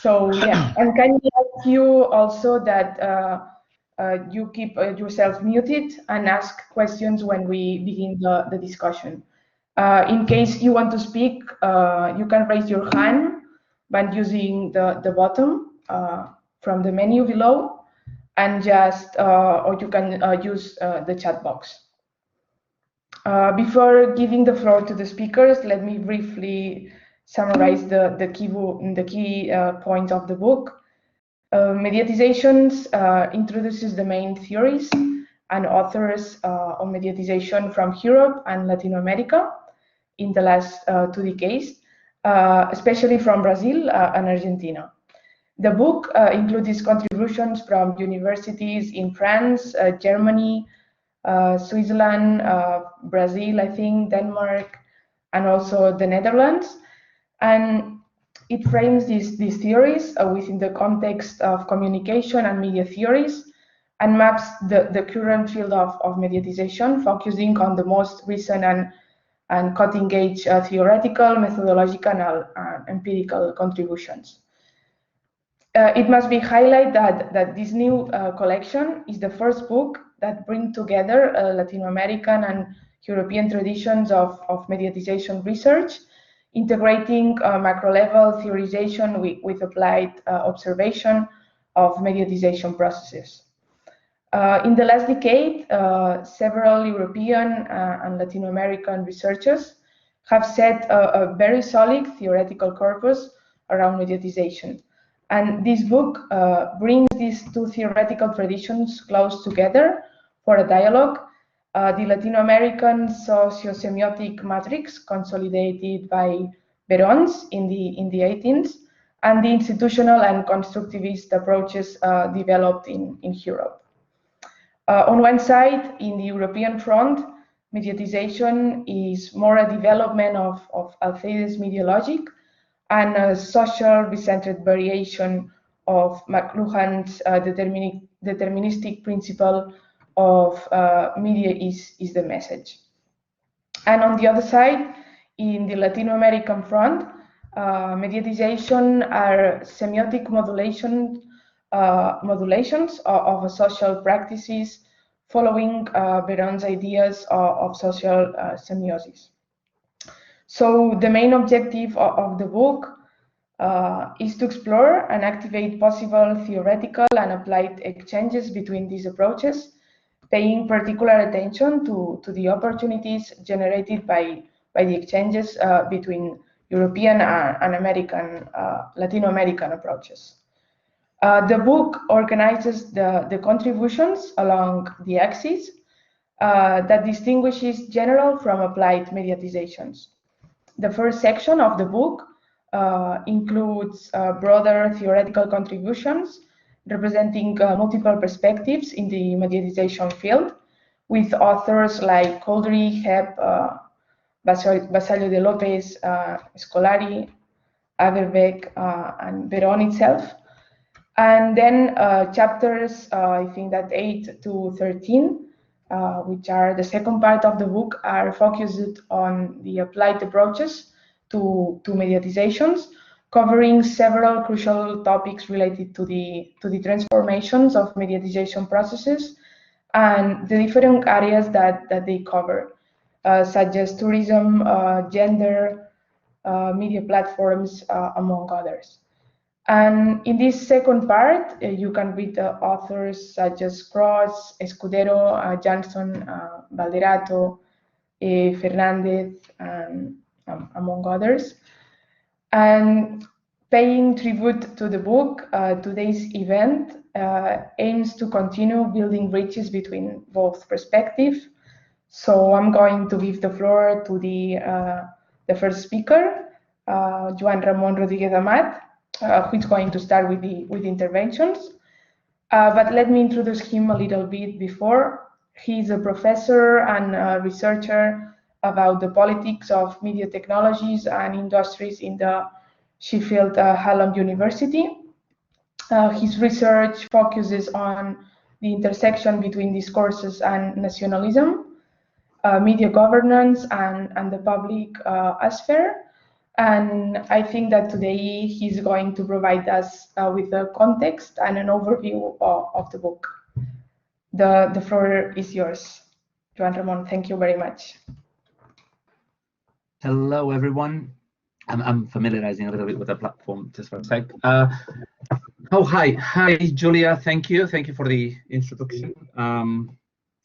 So yeah, and can you ask you also that you keep yourself muted and ask questions when we begin the discussion. In case you want to speak, you can raise your hand by using the button from the menu below, and just or you can use the chat box. Before giving the floor to the speakers, let me briefly summarize the key points of the book. Mediatizations introduces the main theories and authors on mediatization from Europe and Latin America in the last 2 decades, especially from Brazil and Argentina. The book includes contributions from universities in France, Germany, Switzerland, Brazil, I think, Denmark, and also the Netherlands. And it frames these theories within the context of communication and media theories, and maps the current field of mediatization, focusing on the most recent and cutting-edge theoretical, methodological, and empirical contributions. It must be highlighted that this new collection is the first book that brings together Latin American and European traditions of mediatization research, integrating macro-level theorization with applied observation of mediatization processes. In the last decade, several European and Latin American researchers have set a very solid theoretical corpus around mediatization. And this book brings these two theoretical traditions close together for a dialogue. The Latin American socio-semiotic matrix, consolidated by Verons in the 18th, and the institutional and constructivist approaches developed in Europe. On one side, in the European front, mediatization is more a development of Alcides' media logic and a social recentered variation of McLuhan's deterministic principle of media is the message. And on the other side, in the Latin American front, mediatization are semiotic modulations of social practices following Veron's ideas of social semiosis. So the main objective of the book is to explore and activate possible theoretical and applied exchanges between these approaches, paying particular attention to the opportunities generated by the exchanges between European and Latin American approaches. The book organizes the contributions along the axis that distinguishes general from applied mediatizations. The first section of the book includes broader theoretical contributions representing multiple perspectives in the mediatization field, with authors like Coldry, Hepp, Basallo de Lopez, Scolari, Agerbeck, and Veron itself. And then chapters, I think that 8 to 13, which are the second part of the book, are focused on the applied approaches to mediatizations, covering several crucial topics related to the transformations of mediatization processes and the different areas that they cover, such as tourism, gender, media platforms, among others. And in this second part, you can read authors such as Cross, Escudero, Jansson, Valderato, Fernandez, and among others. And paying tribute to the book, today's event aims to continue building bridges between both perspectives. So I'm going to give the floor to the first speaker, Joan Ramon Rodríguez Amat, who is going to start with the interventions. But let me introduce him a little bit before. He's a professor and a researcher about the politics of media technologies and industries in the Sheffield Hallam University. His research focuses on the intersection between discourses and nationalism, media governance, and the public sphere. And I think that today he's going to provide us with a context and an overview of the book. The floor is yours, Joan Ramon. Thank you very much. Hello, everyone. I'm familiarizing a little bit with the platform just for a sec. Hi, Julia. Thank you for the introduction.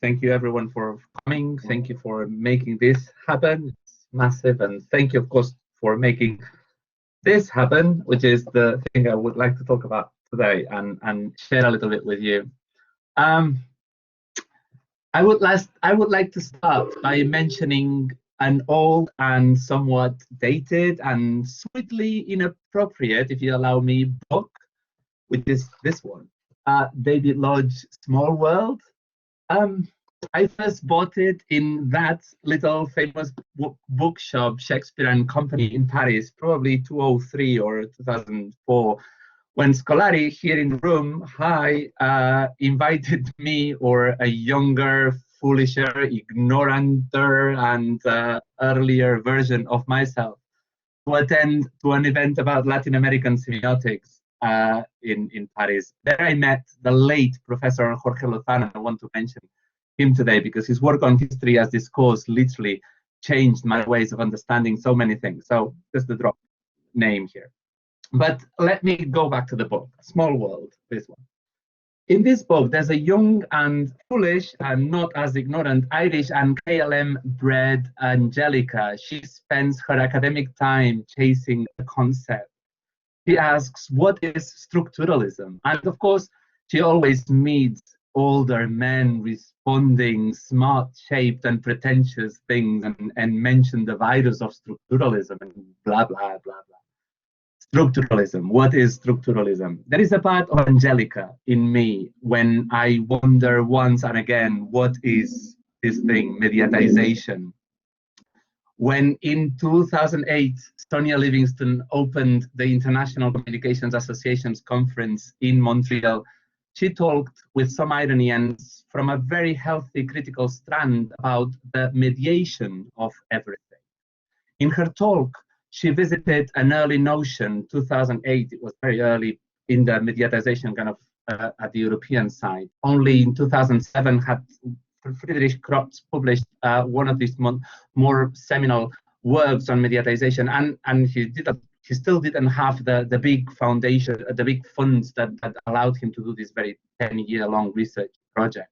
Thank you, everyone, for coming. Thank you for making this happen. It's massive, and thank you, of course, for making this happen, which is the thing I would like to talk about today and share a little bit with you. I would like to start by mentioning an old and somewhat dated and sweetly inappropriate, if you allow me, book, which is this one, David Lodge's Small World. I first bought it in that little famous bookshop, Shakespeare and Company in Paris, probably 2003 or 2004, when Scolari here in the room, invited me or a younger, foolisher, ignoranter, and earlier version of myself to attend to an event about Latin American semiotics in Paris. There I met the late Professor Jorge Lozano. I want to mention him today because his work on history as discourse literally changed my ways of understanding so many things. So just the drop name here. But let me go back to the book, Small World, this one. In this book, there's a young and foolish and not as ignorant Irish and KLM-bred Angelica. She spends her academic time chasing a concept. She asks, what is structuralism? And of course, she always meets older men responding smart-shaped and pretentious things and mention the virus of structuralism and blah, blah, blah, blah. Structuralism. What is structuralism? There is a part of Angelica in me when I wonder once and again, what is this thing, mediatization? When in 2008, Sonia Livingston opened the International Communications Association's conference in Montreal, she talked with some irony and from a very healthy critical strand about the mediation of everything. In her talk, she visited an early notion, 2008, it was very early in the mediatization kind of at the European side. Only in 2007 had Friedrich Kropf published one of these more seminal works on mediatization, and he still didn't have the big foundation, the big funds that allowed him to do this very 10-year-long research project.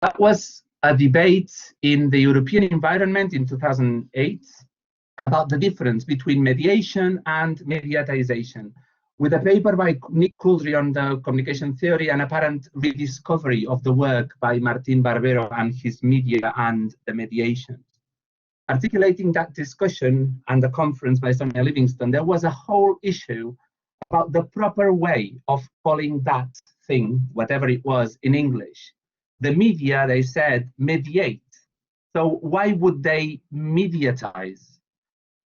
That was a debate in the European environment in 2008 about the difference between mediation and mediatization, with a paper by Nick Couldry on the communication theory and apparent rediscovery of the work by Martin Barbero and his media and the mediation. Articulating that discussion and the conference by Sonia Livingston, there was a whole issue about the proper way of calling that thing, whatever it was in English. The media, they said, mediate. So why would they mediatize?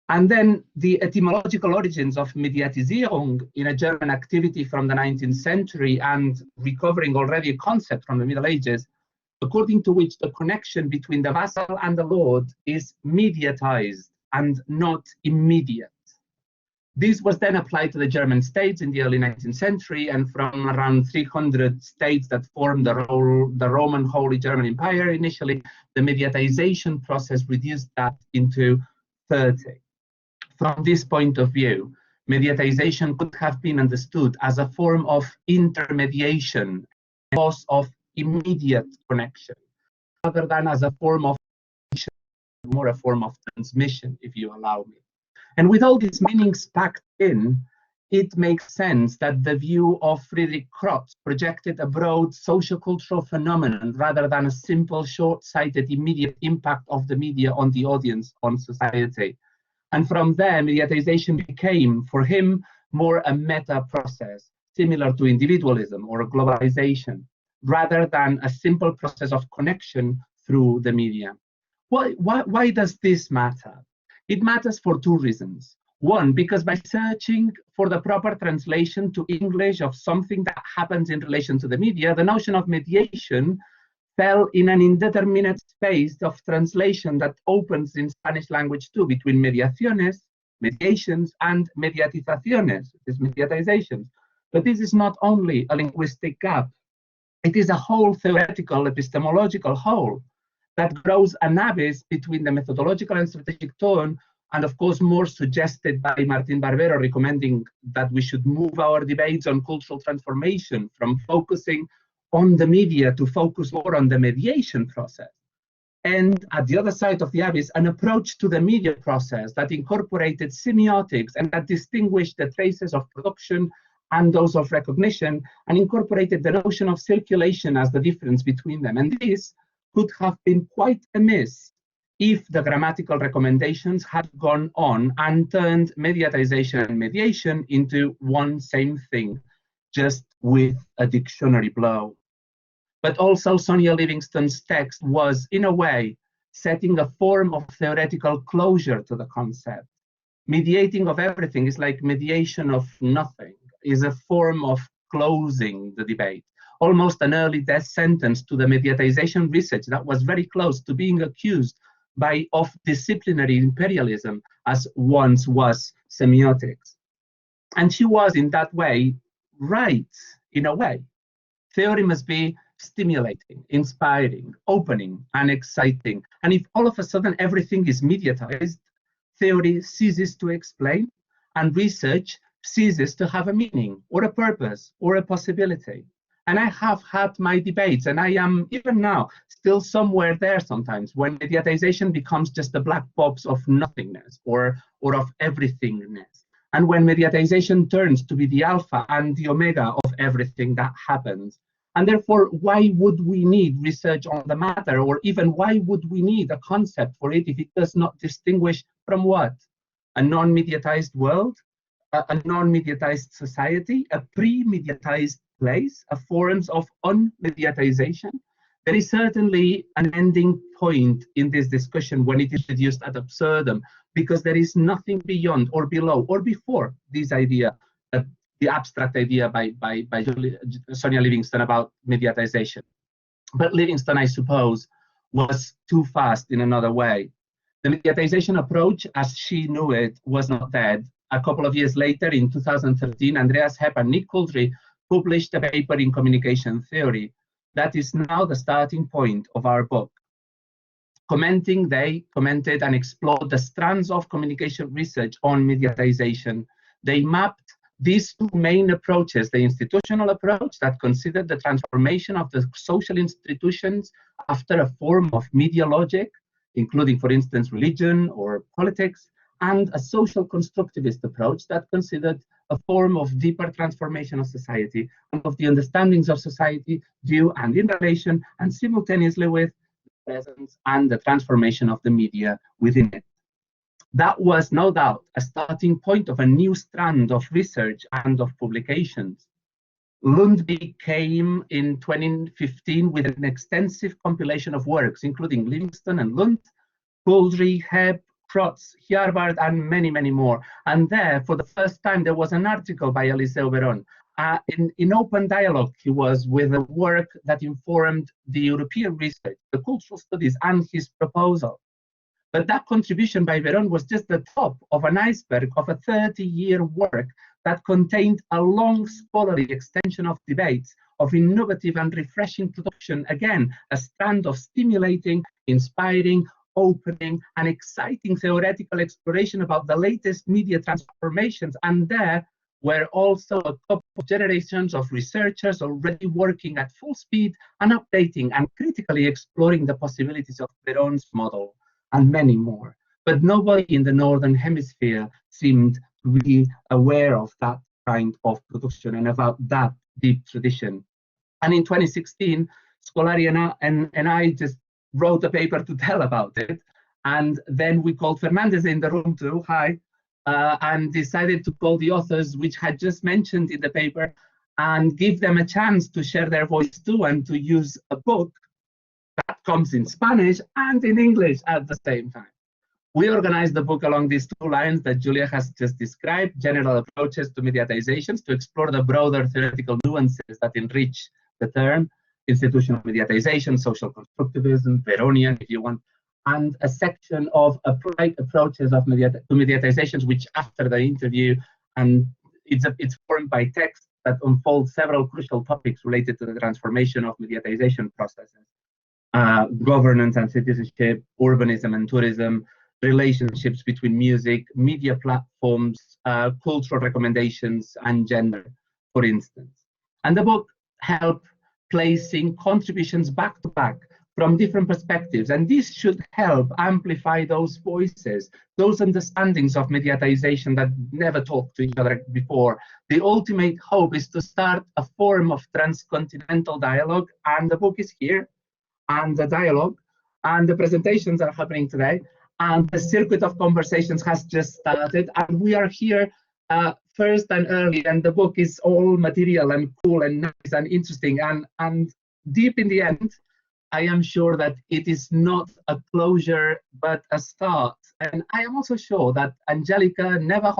And then the etymological origins of Mediatisierung in a German activity from the 19th century and recovering already a concept from the Middle Ages, according to which the connection between the vassal and the lord is mediatized and not immediate. This was then applied to the German states in the early 19th century, and from around 300 states that formed the Roman Holy German Empire initially, the mediatization process reduced that into 30. From this point of view, mediatization could have been understood as a form of intermediation, a cause of immediate connection, rather than as a form of transmission, if you allow me. And with all these meanings packed in, it makes sense that the view of Friedrich Kropf projected a broad sociocultural phenomenon rather than a simple, short-sighted, immediate impact of the media on the audience, on society. And from there, mediatization became, for him, more a meta process, similar to individualism or globalization, rather than a simple process of connection through the media. Why does this matter? It matters for two reasons. One, because by searching for the proper translation to English of something that happens in relation to the media, the notion of mediation fell in an indeterminate space of translation that opens in Spanish language too, between mediaciones, mediations, and mediatizaciones, is mediatizations. But this is not only a linguistic gap, it is a whole theoretical epistemological hole that grows an abyss between the methodological and strategic tone, and of course more suggested by Martín Barbero, recommending that we should move our debates on cultural transformation from focusing on the media to focus more on the mediation process. And at the other side of the abyss, an approach to the media process that incorporated semiotics and that distinguished the traces of production and those of recognition, and incorporated the notion of circulation as the difference between them. And this could have been quite amiss if the grammatical recommendations had gone on and turned mediatization and mediation into one same thing, just with a dictionary blow. But also Sonia Livingstone's text was, in a way, setting a form of theoretical closure to the concept. Mediating of everything is like mediation of nothing, is a form of closing the debate, almost an early death sentence to the mediatization research that was very close to being accused of disciplinary imperialism, as once was semiotics. And she was, in that way, right, in a way. Theory must be stimulating, inspiring, opening, and exciting. And if all of a sudden everything is mediatized, theory ceases to explain, and research ceases to have a meaning, or a purpose, or a possibility. And I have had my debates, and I am, even now, still somewhere there sometimes, when mediatization becomes just a black box of nothingness, or of everythingness. And when mediatization turns to be the alpha and the omega of everything that happens. And therefore, why would we need research on the matter, or even why would we need a concept for it if it does not distinguish from what? A non-mediatized world, a non-mediatized society, a pre-mediatized place, a forms of unmediatization? There is certainly an ending point in this discussion when it is reduced ad absurdum, because there is nothing beyond or below or before this idea, the abstract idea by Sonia Livingstone about mediatization. But Livingstone, I suppose, was too fast in another way. The mediatization approach, as she knew it, was not dead. A couple of years later, in 2013, Andreas Hepp and Nick Couldry published a paper in communication theory. That is now the starting point of our book. They commented and explored the strands of communication research on mediatization. They mapped these two main approaches, the institutional approach that considered the transformation of the social institutions after a form of media logic, including, for instance, religion or politics, and a social constructivist approach that considered a form of deeper transformation of society and of the understandings of society due and in relation and simultaneously with the presence and the transformation of the media within it. That was no doubt a starting point of a new strand of research and of publications. Lundby came in 2015 with an extensive compilation of works, including Livingstone and Lund, Couldry, Hepp, Krotz, Hjarbard, and many, many more. And there, for the first time, there was an article by Eliseo Veron. In open dialogue, he was with a work that informed the European research, the cultural studies, and his proposal. But that contribution by Veron was just the top of an iceberg of a 30-year work that contained a long scholarly extension of debates, of innovative and refreshing production, again, a strand of stimulating, inspiring, opening, and exciting theoretical exploration about the latest media transformations. And there were also a couple of generations of researchers already working at full speed and updating and critically exploring the possibilities of Veron's model, and many more. But nobody in the Northern Hemisphere seemed to be aware of that kind of production and about that deep tradition. And in 2016, Scolari and I just wrote a paper to tell about it. And then we called Fernandez in the room too, and decided to call the authors, which had just mentioned in the paper, and give them a chance to share their voice too, and to use a book that comes in Spanish and in English at the same time. We organized the book along these two lines that Julia has just described: general approaches to mediatizations, to explore the broader theoretical nuances that enrich the term, institutional mediatization, social constructivism, Veronian, if you want, and a section of applied approaches of to mediatizations, which after the interview, and it's formed by text that unfolds several crucial topics related to the transformation of mediatization processes. Governance and citizenship, urbanism and tourism, relationships between music, media platforms, cultural recommendations, and gender, for instance. And the book helped placing contributions back to back from different perspectives, and this should help amplify those voices, those understandings of mediatization that never talked to each other before. The ultimate hope is to start a form of transcontinental dialogue, and the book is here, and the dialogue, and the presentations are happening today, and the circuit of conversations has just started, and we are here first and early, and the book is all material and cool and nice and interesting, and deep in the end, I am sure that it is not a closure, but a start. And I am also sure that Angelica never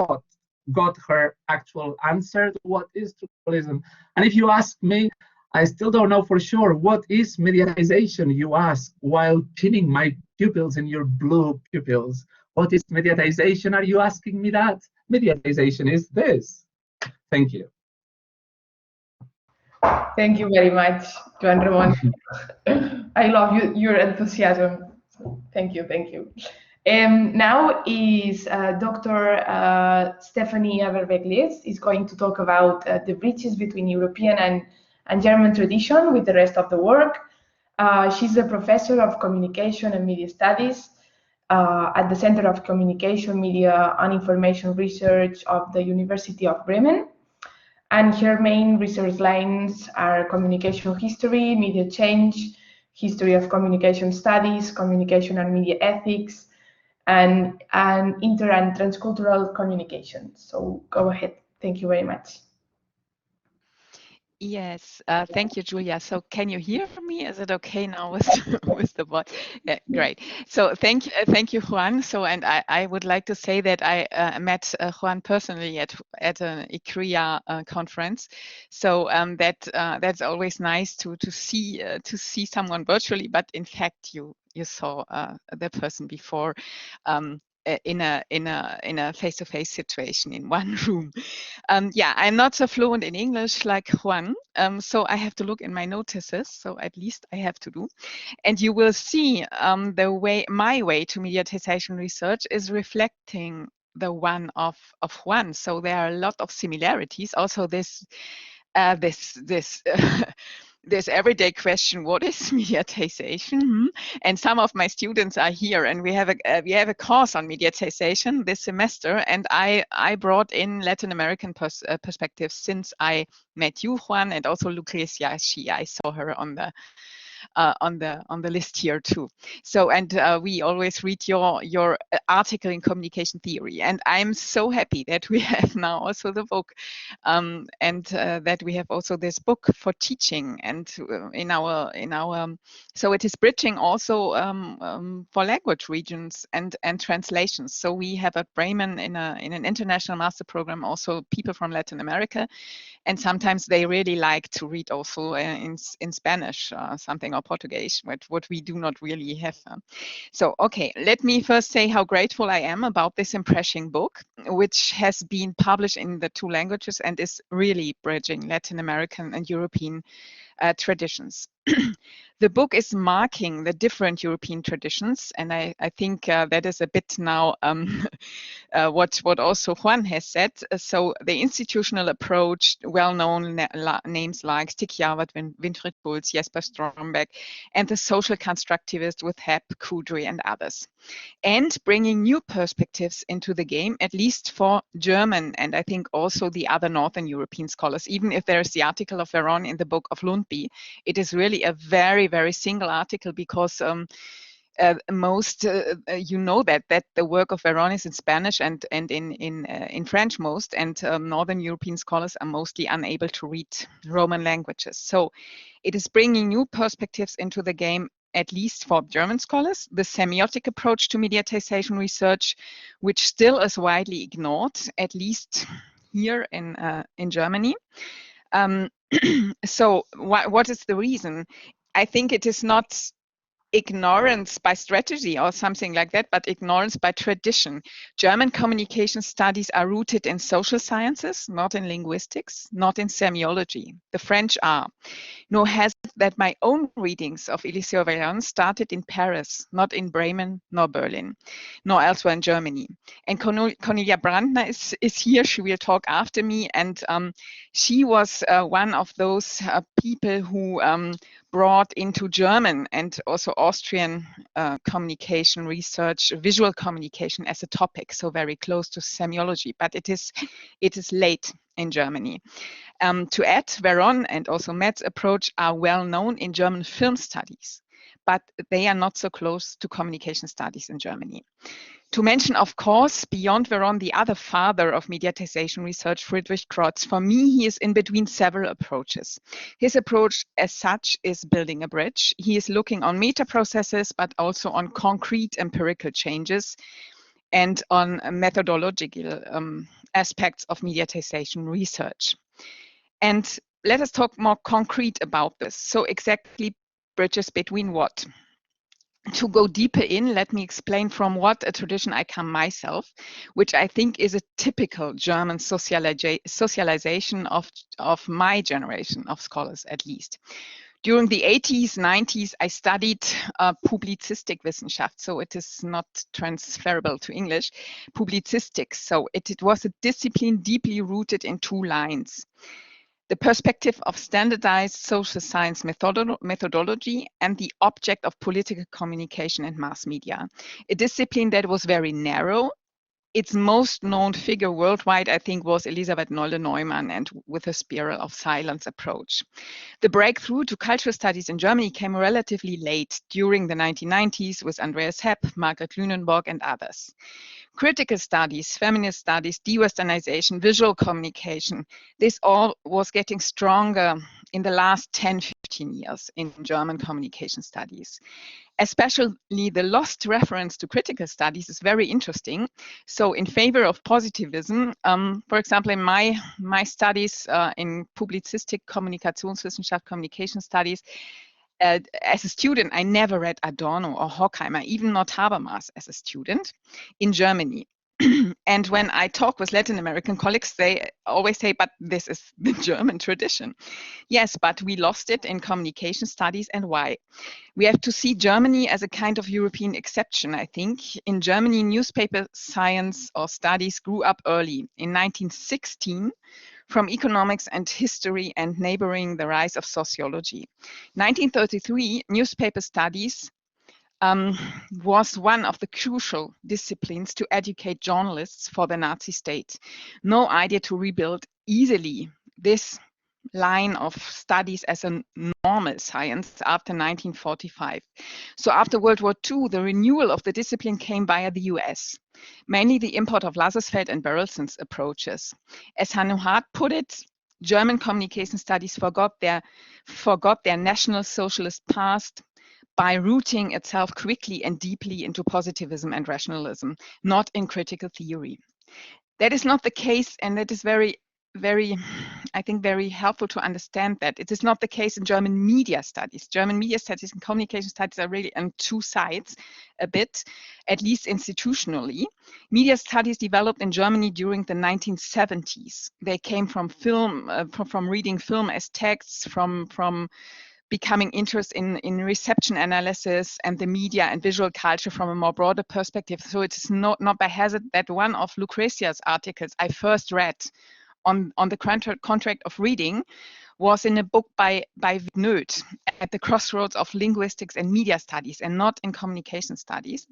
got her actual answer to what is structuralism. And if you ask me, I still don't know for sure what is mediatization, you ask, while pinning my pupils in your blue pupils. What is mediatization? Are you asking me that? Mediatization is this. Thank you. Thank you very much, Joan Ramon. I love your enthusiasm. Thank you, thank you. Now is Dr. Stephanie Veglis is going to talk about the bridges between European and German tradition with the rest of the work. She's a professor of communication and media studies at the Center of Communication, Media and Information Research of the University of Bremen. And her main research lines are communication history, media change, history of communication studies, communication and media ethics, and inter and transcultural communication. So go ahead. Thank you very much. Yes, thank you, Julia. So can you hear me? Is it okay now with with the voice? Yeah, great. So thank you, Juan. So and I would like to say that I met Juan personally at an ICRIA conference. So that's always nice to see someone virtually, but in fact you saw the person before. In a face-to-face situation in one room. Yeah, I'm not so fluent in English like Juan, so I have to look in my notices. So at least I have to do. And you will see my way to mediatization research is reflecting the one of Juan. So there are a lot of similarities. Also, this this everyday question, what is mediatization? And some of my students are here, and we have a course on mediatization this semester, and I brought in Latin American perspectives since I met you, Juan, and also Lucrecia. I saw her on the list here too. So and we always read your article in communication theory, and I'm so happy that we have now also the book, and that we have also this book for teaching and in our so it is bridging also for language regions and translations. So we have at Bremen in an international master program also people from Latin America, and sometimes they really like to read also in Spanish something, or Portuguese, what we do not really have. So, okay, let me first say how grateful I am about this impressive book, which has been published in the two languages and is really bridging Latin American and European traditions. The book is marking the different European traditions, and I think that is a bit now what also Juan has said. So the institutional approach, well-known names like Stig Jarwart, Winfried Schulz, Jesper Strombeck, and the social constructivist with Hepp, Kudry, and others. And bringing new perspectives into the game, at least for German, and I think also the other Northern European scholars. Even if there's the article of Veron in the book of Lundby, it is really a very, very single article, because most you know that the work of Veron is in Spanish and in French most, and Northern European scholars are mostly unable to read Roman languages. So it is bringing new perspectives into the game, at least for German scholars, the semiotic approach to mediatization research, which still is widely ignored, at least here in Germany. So what is the reason? I think it is not ignorance by strategy or something like that, but ignorance by tradition. German communication studies are rooted in social sciences, not in linguistics, not in semiology. The French are. Nor has it that my own readings of Eliseo Vaillant started in Paris, not in Bremen, nor Berlin, nor elsewhere in Germany. And Cornelia Brandner is here. She will talk after me. And she was one of those people who brought into German and also Austrian communication research, visual communication as a topic, so very close to semiology, but it is late in Germany. To add, Veron and also Matt's approach are well known in German film studies, but they are not so close to communication studies in Germany. To mention, of course, beyond Veron, the other father of mediatization research, Friedrich Krotz. For me, he is in between several approaches. His approach as such is building a bridge. He is looking on meta processes, but also on concrete empirical changes and on methodological aspects of mediatization research. And let us talk more concrete about this. So exactly bridges between what? To go deeper in, let me explain from what a tradition I come myself, which I think is a typical German socialization of my generation of scholars, at least. During the 80s, 90s, I studied Publizistik Wissenschaft, so it is not transferable to English, Publizistics. So it was a discipline deeply rooted in two lines. The perspective of standardized social science methodology and the object of political communication and mass media. A discipline that was very narrow. Its most known figure worldwide, I think, was Elisabeth Nolde-Neumann, and with her spiral of silence approach. The breakthrough to cultural studies in Germany came relatively late, during the 1990s, with Andreas Hepp, Margaret Lünenborg, and others. Critical studies, feminist studies, de-Westernization, visual communication, this all was getting stronger in the last 10, 15 years in German communication studies. Especially the lost reference to critical studies is very interesting. So in favor of positivism, for example, in my studies in Publizistik, Kommunikationswissenschaft, communication studies, as a student, I never read Adorno or Horkheimer, even not Habermas as a student in Germany. And when I talk with Latin American colleagues, they always say, but this is the German tradition. Yes, but we lost it in communication studies, and why? We have to see Germany as a kind of European exception, I think. In Germany, newspaper science or studies grew up early. In 1916, from economics and history and neighboring the rise of sociology. 1933, newspaper studies was one of the crucial disciplines to educate journalists for the Nazi state. No idea to rebuild easily this line of studies as a normal science after 1945. So after World War II, the renewal of the discipline came via the US, mainly the import of Lazarsfeld and Berelson's approaches. As Hanno Hart put it, German communication studies forgot their National Socialist past by rooting itself quickly and deeply into positivism and rationalism, not in critical theory. That is not the case, and that is very, I think, very helpful to understand that. It is not the case in German media studies. German media studies and communication studies are really on two sides a bit, at least institutionally. Media studies developed in Germany during the 1970s. They came from film, from reading film as texts, from becoming interest in reception analysis and the media and visual culture from a more broader perspective. So it is not by hazard that one of Lucrezia's articles I first read on the contract of reading was in a book by Veglis, At the Crossroads of Linguistics and Media Studies, and not in communication studies.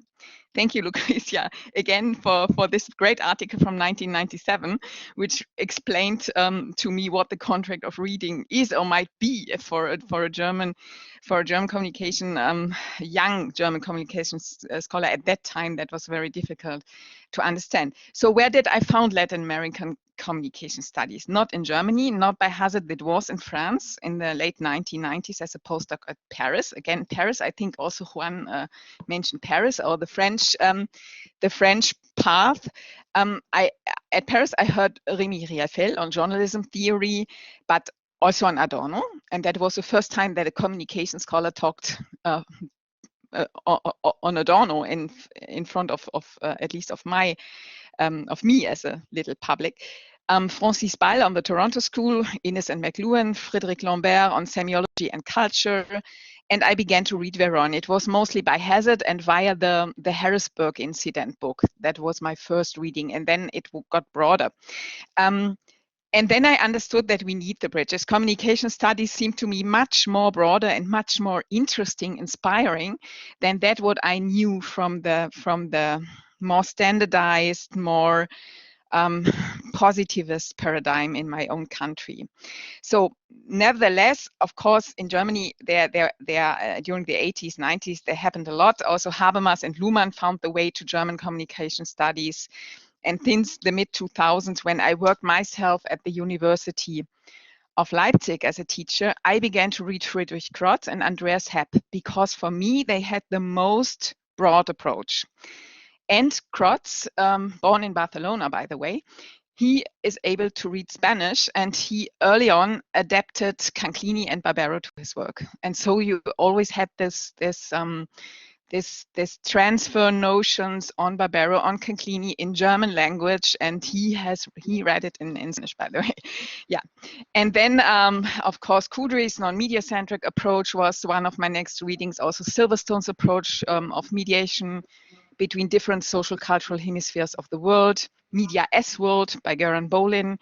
Thank you, Lucrezia, again for this great article from 1997, which explained to me what the contract of reading is or might be for a German for a German communication, young German communication scholar at that time, that was very difficult to understand. So where did I found Latin American communication studies? Not in Germany, not by hazard. It was in France in the late 1990s as a postdoc at Paris. Again, Paris, I think also Juan mentioned Paris, or the French path. At Paris, I heard Rémi Rieffel on journalism theory, but also on Adorno. And that was the first time that a communication scholar talked on Adorno in front of at least of me as a little public. Francis Ball on the Toronto School, Innes and McLuhan, Frédéric Lambert on semiology and culture. And I began to read Veron. It was mostly by hazard and via the Harrisburg incident book. That was my first reading. And then it got broader. And then I understood that we need the bridges. Communication studies seem to me much more broader and much more interesting, inspiring than that what I knew from the more standardized, more positivist paradigm in my own country. So nevertheless, of course, in Germany, there during the 80s, 90s, there happened a lot. Also Habermas and Luhmann found the way to German communication studies. And since the mid-2000s, when I worked myself at the University of Leipzig as a teacher, I began to read Friedrich Krotz and Andreas Hepp, because for me, they had the most broad approach. And Krotz, born in Barcelona, by the way, he is able to read Spanish, and he early on adapted Canclini and Barbero to his work. And so you always had this transfer notions on Barbero, on Canclini in German language, and he read it in Spanish, by the way. Yeah. And then, of course, Kudry's non-media-centric approach was one of my next readings. Also Silverstone's approach of mediation between different social cultural hemispheres of the world, Media as World by Göran Bolin.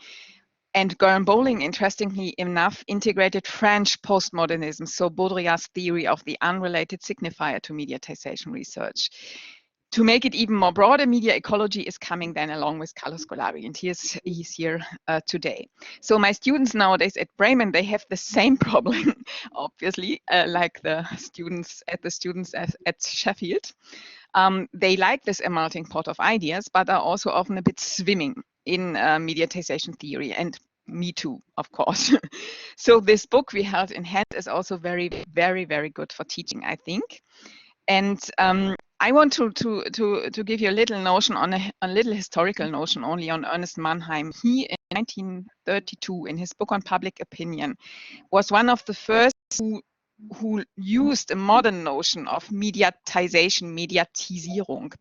And Göran Bolin, interestingly enough, integrated French postmodernism, so Baudrillard's theory of the unrelated signifier to mediatization research. To make it even more broader, media ecology is coming then along with Carlos Scolari, and he's here today. So my students nowadays at Bremen, they have the same problem, obviously, like the students at Sheffield. They like this melting pot of ideas, but are also often a bit swimming in mediatization theory, and me too, of course. So this book we held in hand is also very, very, very good for teaching, I think. And I want to give you a little notion on a little historical notion only on Ernest Mannheim. He, in 1932, in his book on public opinion, was one of the first who used a modern notion of mediatization, Mediatisierung,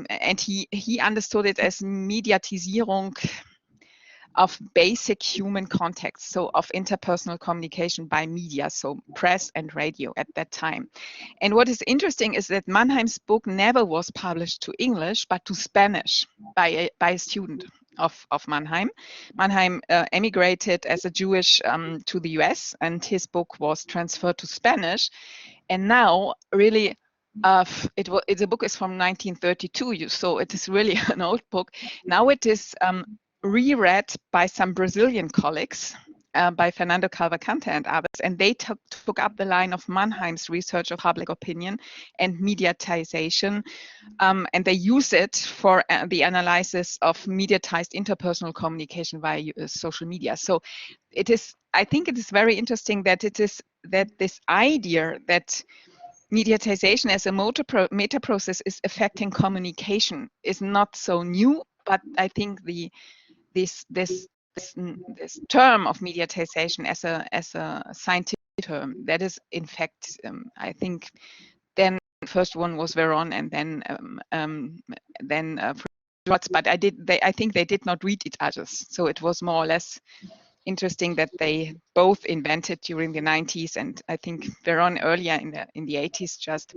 and he understood it as Mediatisierung of basic human context, so of interpersonal communication by media, so press and radio at that time. And what is interesting is that Mannheim's book never was published to English, but to Spanish by a student of Mannheim. Mannheim emigrated as a Jewish to the US, and his book was transferred to Spanish. And now, really, the book is from 1932, so it is really an old book. Now it is reread by some Brazilian colleagues, by Fernando Calvacante and others, and they took up the line of Mannheim's research of public opinion and mediatization, and they use it for the analysis of mediatized interpersonal communication via social media. So I think it is very interesting that this idea that mediatization as a meta process is affecting communication is not so new, but I think this term of mediatization as a scientific term, that is in fact, I think, then the first one was Veron, and then but I think they did not read each other, so it was more or less interesting that they both invented during the 90s, and I think Veron earlier in the 80s, just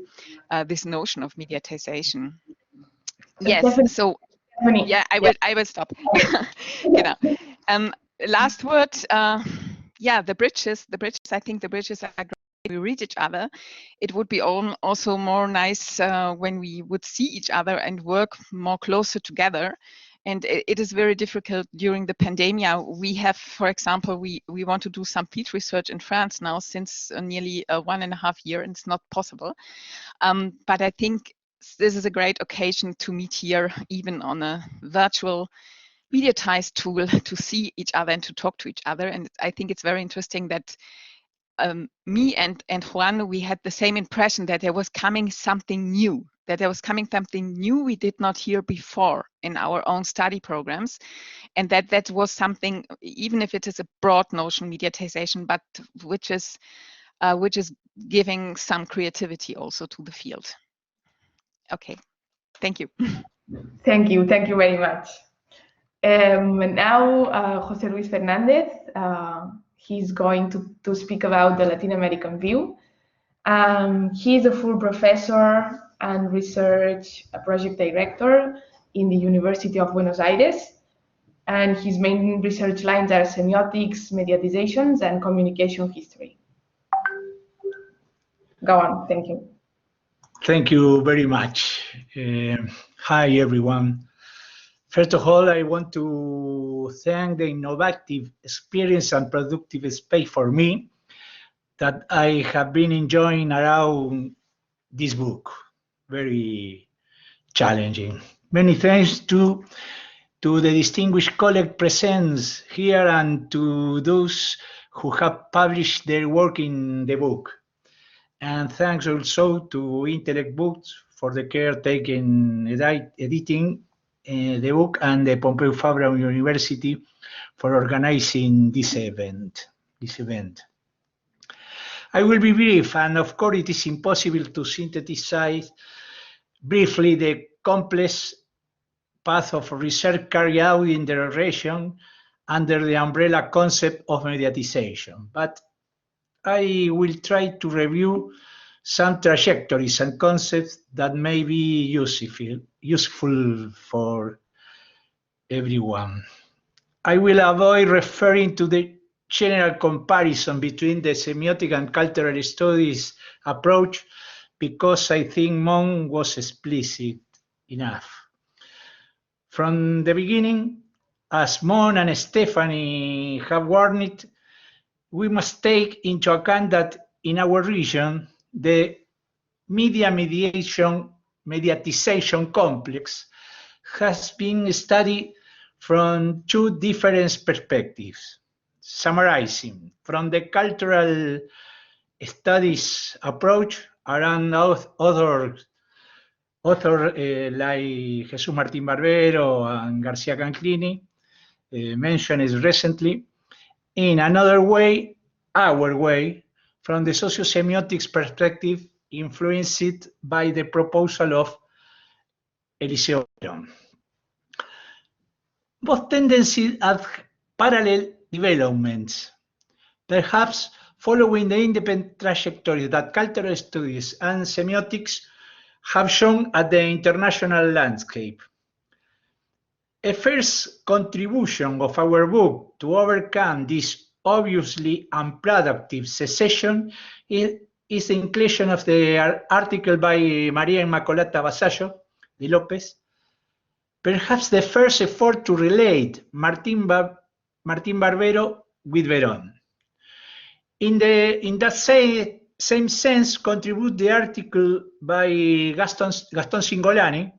this notion of mediatization. Yes, so yeah, I will stop. Last word. Yeah, the bridges. I think the bridges are great. We read each other. It would be also more nice when we would see each other and work more closer together. And it is very difficult during the pandemic. We have, for example, we want to do some field research in France now since nearly 1.5 years, and it's not possible. But I think this is a great occasion to meet here, even on a virtual mediatized tool, to see each other and to talk to each other. And I think it's very interesting that me and Juan, we had the same impression that there was coming something new, we did not hear before in our own study programs. And that was something, even if it is a broad notion, mediatization, but which is giving some creativity also to the field. Okay, thank you. Thank you very much. Now, José Luis Fernandez, he's going to speak about the Latin American view. He is a full professor and research project director in the University of Buenos Aires, and his main research lines are semiotics, mediatizations, and communication history. Go on, thank you. Thank you very much. Hi, everyone. First of all, I want to thank the innovative experience and productive space for me that I have been enjoying around this book. Very challenging. Many thanks to the distinguished colleague present here and to those who have published their work in the book. And thanks also to Intellect Books for the care taken editing the book, and the Pompeu Fabra University for organizing this event. I will be brief, and of course it is impossible to synthesize briefly the complex path of research carried out in the region under the umbrella concept of mediatization. But I will try to review some trajectories and concepts that may be useful for everyone. I will avoid referring to the general comparison between the semiotic and cultural studies approach because I think Mon was explicit enough. From the beginning, as Mon and Stephanie have warned, we must take into account that in our region, the mediatization complex has been studied from two different perspectives. Summarizing, from the cultural studies approach, around authors like Jesus Martín Barbero and García Canclini mentioned recently. In another way, our way, from the socio-semiotics perspective, influenced by the proposal of Eliseo Verón. Both tendencies have parallel developments, perhaps following the independent trajectories that cultural studies and semiotics have shown at the international landscape. A first contribution of our book to overcome this obviously unproductive secession is the inclusion of the article by María Inmaculata Vasallo de López, perhaps the first effort to relate Martín Barbero with Verón. In that same sense, contribute the article by Gaston Cingolani,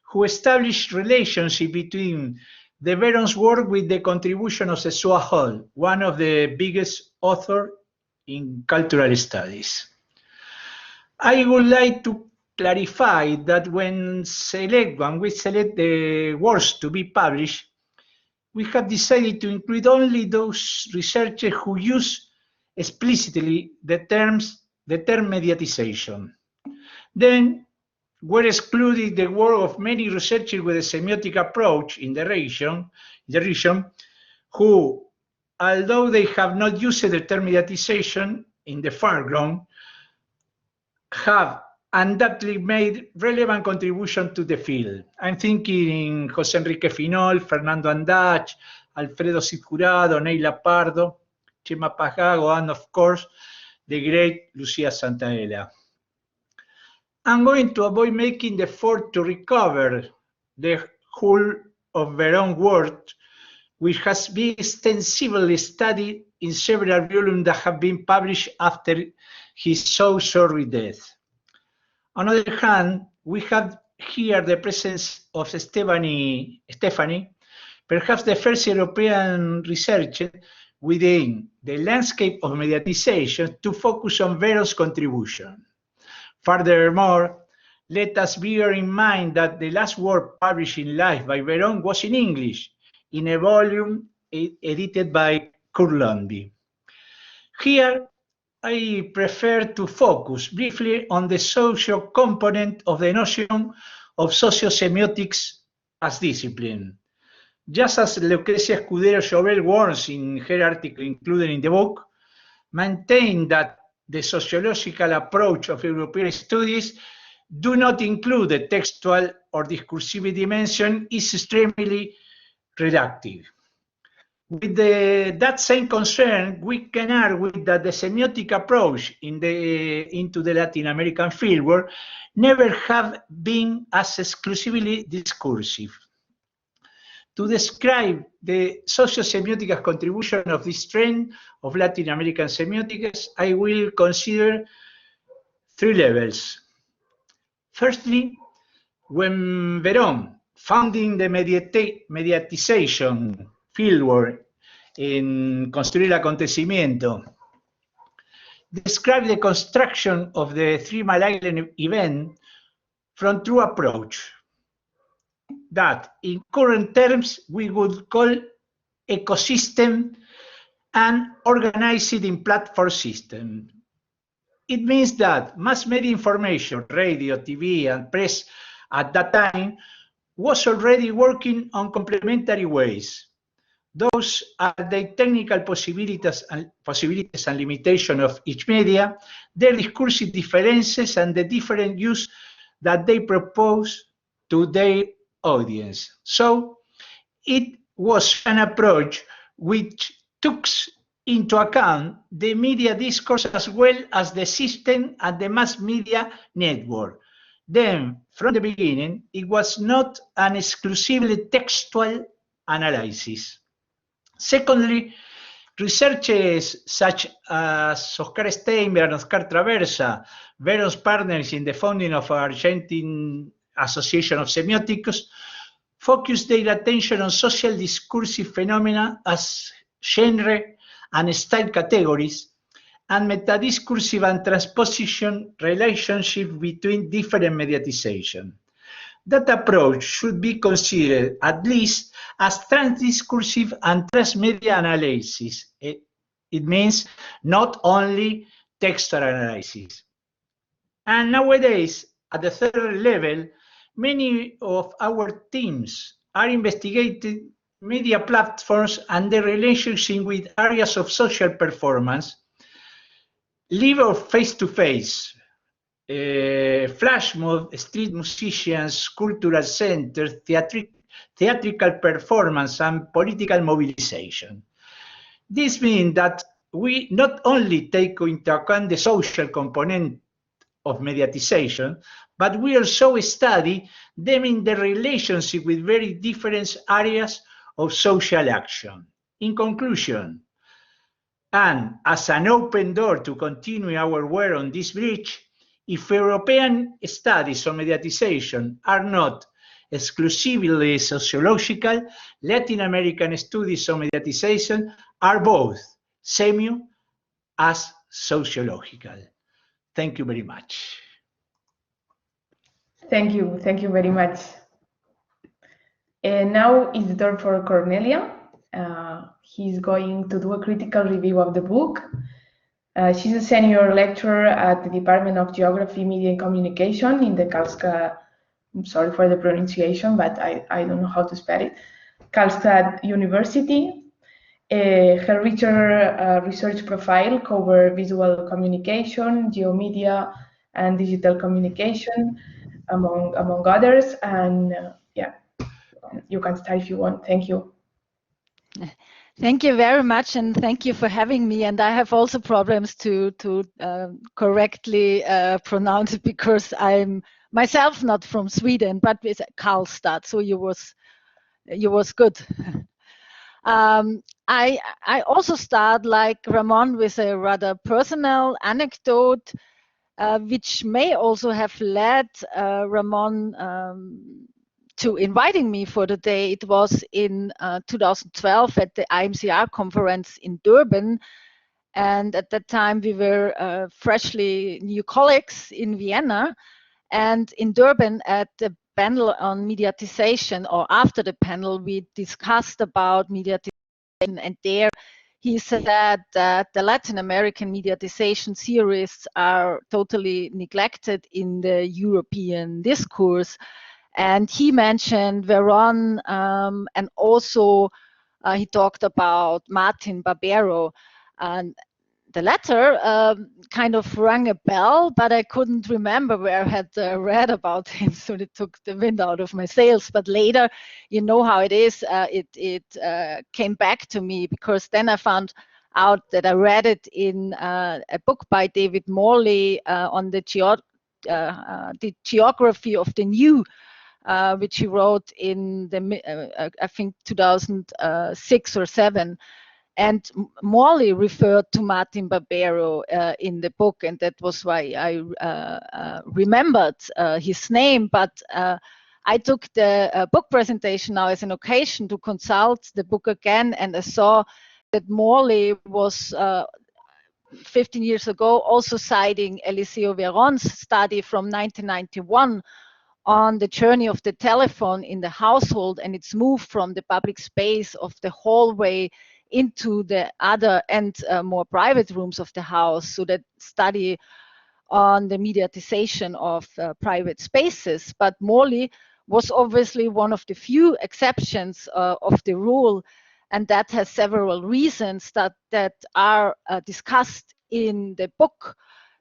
who established relationship between the Veron's work with the contribution of Sesua Hall, one of the biggest authors in cultural studies. I would like to clarify that when we select the works to be published, we have decided to include only those researchers who use explicitly the term mediatization. Then we're excluding the work of many researchers with a semiotic approach in the region, who, although they have not used the term mediatization in the foreground, have undoubtedly made relevant contribution to the field. I'm thinking in José Enrique Finol, Fernando Andach, Alfredo Cid-Jurado, Neila Pardo, Chema Pagago, and of course, the great Lucia Santaella. I'm going to avoid making the effort to recover the whole of Veron's work, which has been extensively studied in several volumes that have been published after his so sorry death. On the other hand, we have here the presence of Stephanie, perhaps the first European researcher within the landscape of mediatization to focus on Veron's contribution. Furthermore, let us bear in mind that the last work published in Life by Veron was in English, in a volume edited by Kurlandi. Here, I prefer to focus briefly on the social component of the notion of socio-semiotics as discipline. Just as Lucrecia Escudero-Jovel warns in her article included in the book, maintain that the sociological approach of European studies do not include the textual or discursive dimension is extremely reductive. With that same concern, we can argue that the semiotic approach into the Latin American fieldwork never have been as exclusively discursive. To describe the socio-semiotic contribution of this trend of Latin American semiotics, I will consider three levels. Firstly, when Veron, founding the mediatization fieldwork in Construir el Acontecimiento, described the construction of the 3 Island event from true approach that, in current terms, we would call ecosystem and organize it in platform system. It means that mass media information, radio, TV, and press at that time was already working on complementary ways. Those are the technical possibilities and limitations of each media, their discursive differences, and the different use that they propose to their audience. So it was an approach which took into account the media discourse as well as the system and the mass media network. Then, from the beginning, it was not an exclusively textual analysis. Secondly, researchers such as Oscar Steinberg and Oscar Traversa, Veron's partners in the founding of Argentine Association of Semiotics, focused their attention on social discursive phenomena as genre and style categories, and metadiscursive and transposition relationship between different mediatization. That approach should be considered at least as transdiscursive and transmedia analysis. It means not only textual analysis. And nowadays, at the third level, many of our teams are investigating media platforms and their relationship with areas of social performance, live or face-to-face, flash mob, street musicians, cultural centers, theatrical performance, and political mobilization. This means that we not only take into account the social component of mediatization, but we also study them in the relationship with very different areas of social action. In conclusion, and as an open door to continue our work on this bridge, if European studies on mediatization are not exclusively sociological, Latin American studies on mediatization are both semio as sociological. Thank you very much. Thank you very much. And now is the turn for Cornelia. He's going to do a critical review of the book. She's a senior lecturer at the Department of Geography, Media and Communication in the Karlstad, I'm sorry for the pronunciation, but I don't know how to spell it, Karlstad University. Her richer research profile covers visual communication, geomedia, and digital communication, among others. And yeah, you can start if you want. Thank you. Thank you very much, and thank you for having me. And I have also problems to correctly pronounce it because I'm myself not from Sweden, but with Karlstad. So you was you was good. I also start like Ramon with a rather personal anecdote, which may also have led Ramon to inviting me for the day. It was in 2012 at the IMCR conference in Durban. And at that time, we were freshly new colleagues in Vienna. And in Durban, at the panel on mediatization, or after the panel, we discussed about mediatization. And there he said that the Latin American mediatization theorists are totally neglected in the European discourse. And he mentioned Veron, and also he talked about Martin Barbero. And the latter kind of rang a bell, but I couldn't remember where I had read about him, so it took the wind out of my sails. But later, you know how it is, it came back to me, because then I found out that I read it in a book by David Morley on the geography of the new, which he wrote in the I think 2006 or 7. And Morley referred to Martin Barbero in the book, and that was why I remembered his name. But I took the book presentation now as an occasion to consult the book again, and I saw that Morley was 15 years ago also citing Eliseo Veron's study from 1991 on the journey of the telephone in the household and its move from the public space of the hallway into the other and more private rooms of the house. So that study on the mediatization of private spaces. But Morley was obviously one of the few exceptions of the rule, and that has several reasons that are discussed in the book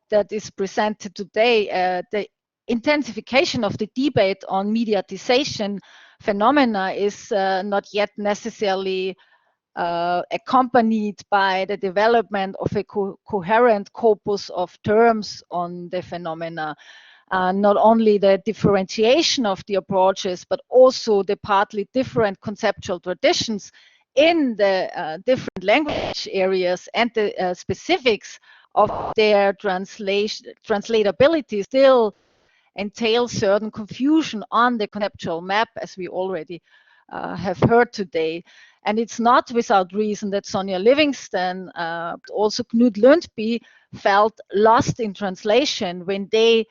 that is presented today. The intensification of the debate on mediatization phenomena is not yet necessarily accompanied by the development of a coherent corpus of terms on the phenomena. Not only the differentiation of the approaches, but also the partly different conceptual traditions in the different language areas and the specifics of their translatability still entail certain confusion on the conceptual map, as we already have heard today. And it's not without reason that Sonja Livingston, also Knut Lundby, felt lost in translation when they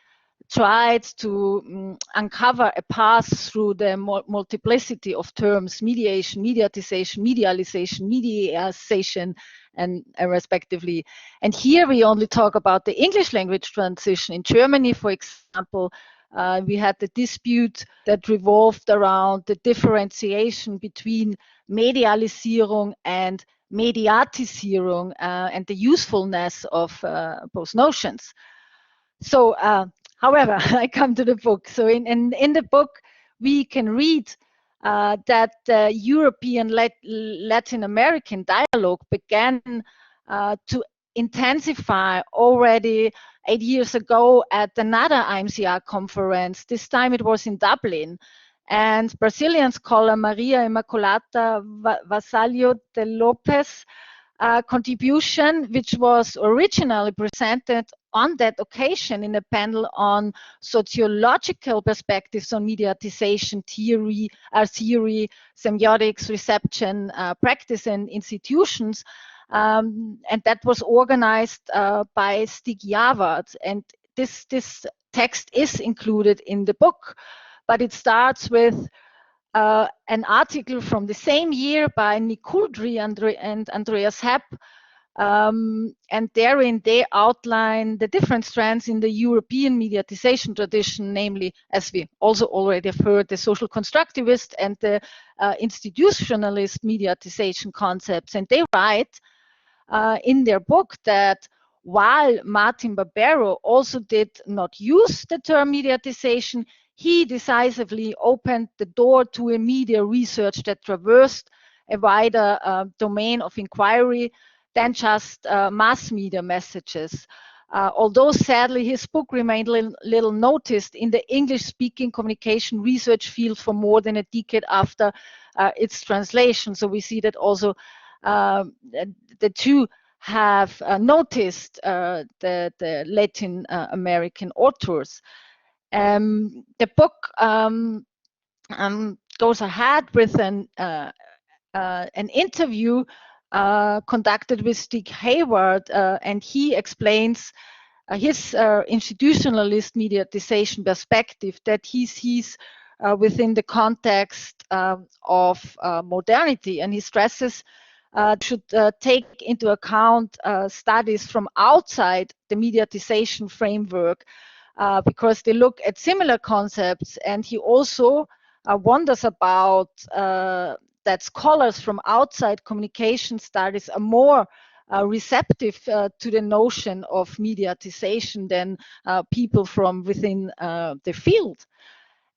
tried to uncover a path through the multiplicity of terms: mediation, mediatization, medialization, mediation, and respectively. And here we only talk about the English language transition. In Germany, for example, we had the dispute that revolved around the differentiation between Medialisierung and Mediatisierung and the usefulness of both notions. So, however, I come to the book. So in the book, we can read that the European Latin American dialogue began to intensify already 8 years ago at another IMCR conference. This time it was in Dublin. And Brazilian scholar Maria Immaculata Vasallo de Lopes contribution, which was originally presented on that occasion in a panel on sociological perspectives on mediatization theory, semiotics, reception, practice, and institutions. And that was organized by Stig Javard. And this text is included in the book, but it starts with an article from the same year by Nick Couldry and Andreas Hepp. And therein they outline the different strands in the European mediatization tradition, namely, as we also already have heard, the social constructivist and the institutionalist mediatization concepts. And they write in their book that while Martin Barbero also did not use the term mediatization, he decisively opened the door to a media research that traversed a wider domain of inquiry than just mass media messages. Although sadly his book remained little noticed in the English-speaking communication research field for more than a decade after its translation. So we see that also the two have noticed the Latin American authors. The book goes ahead with an interview conducted with Stig Hayward, and he explains his institutionalist mediatization perspective that he sees within the context of modernity, and he stresses should take into account studies from outside the mediatization framework because they look at similar concepts, and he also wonders about that scholars from outside communication studies are more receptive to the notion of mediatization than people from within the field.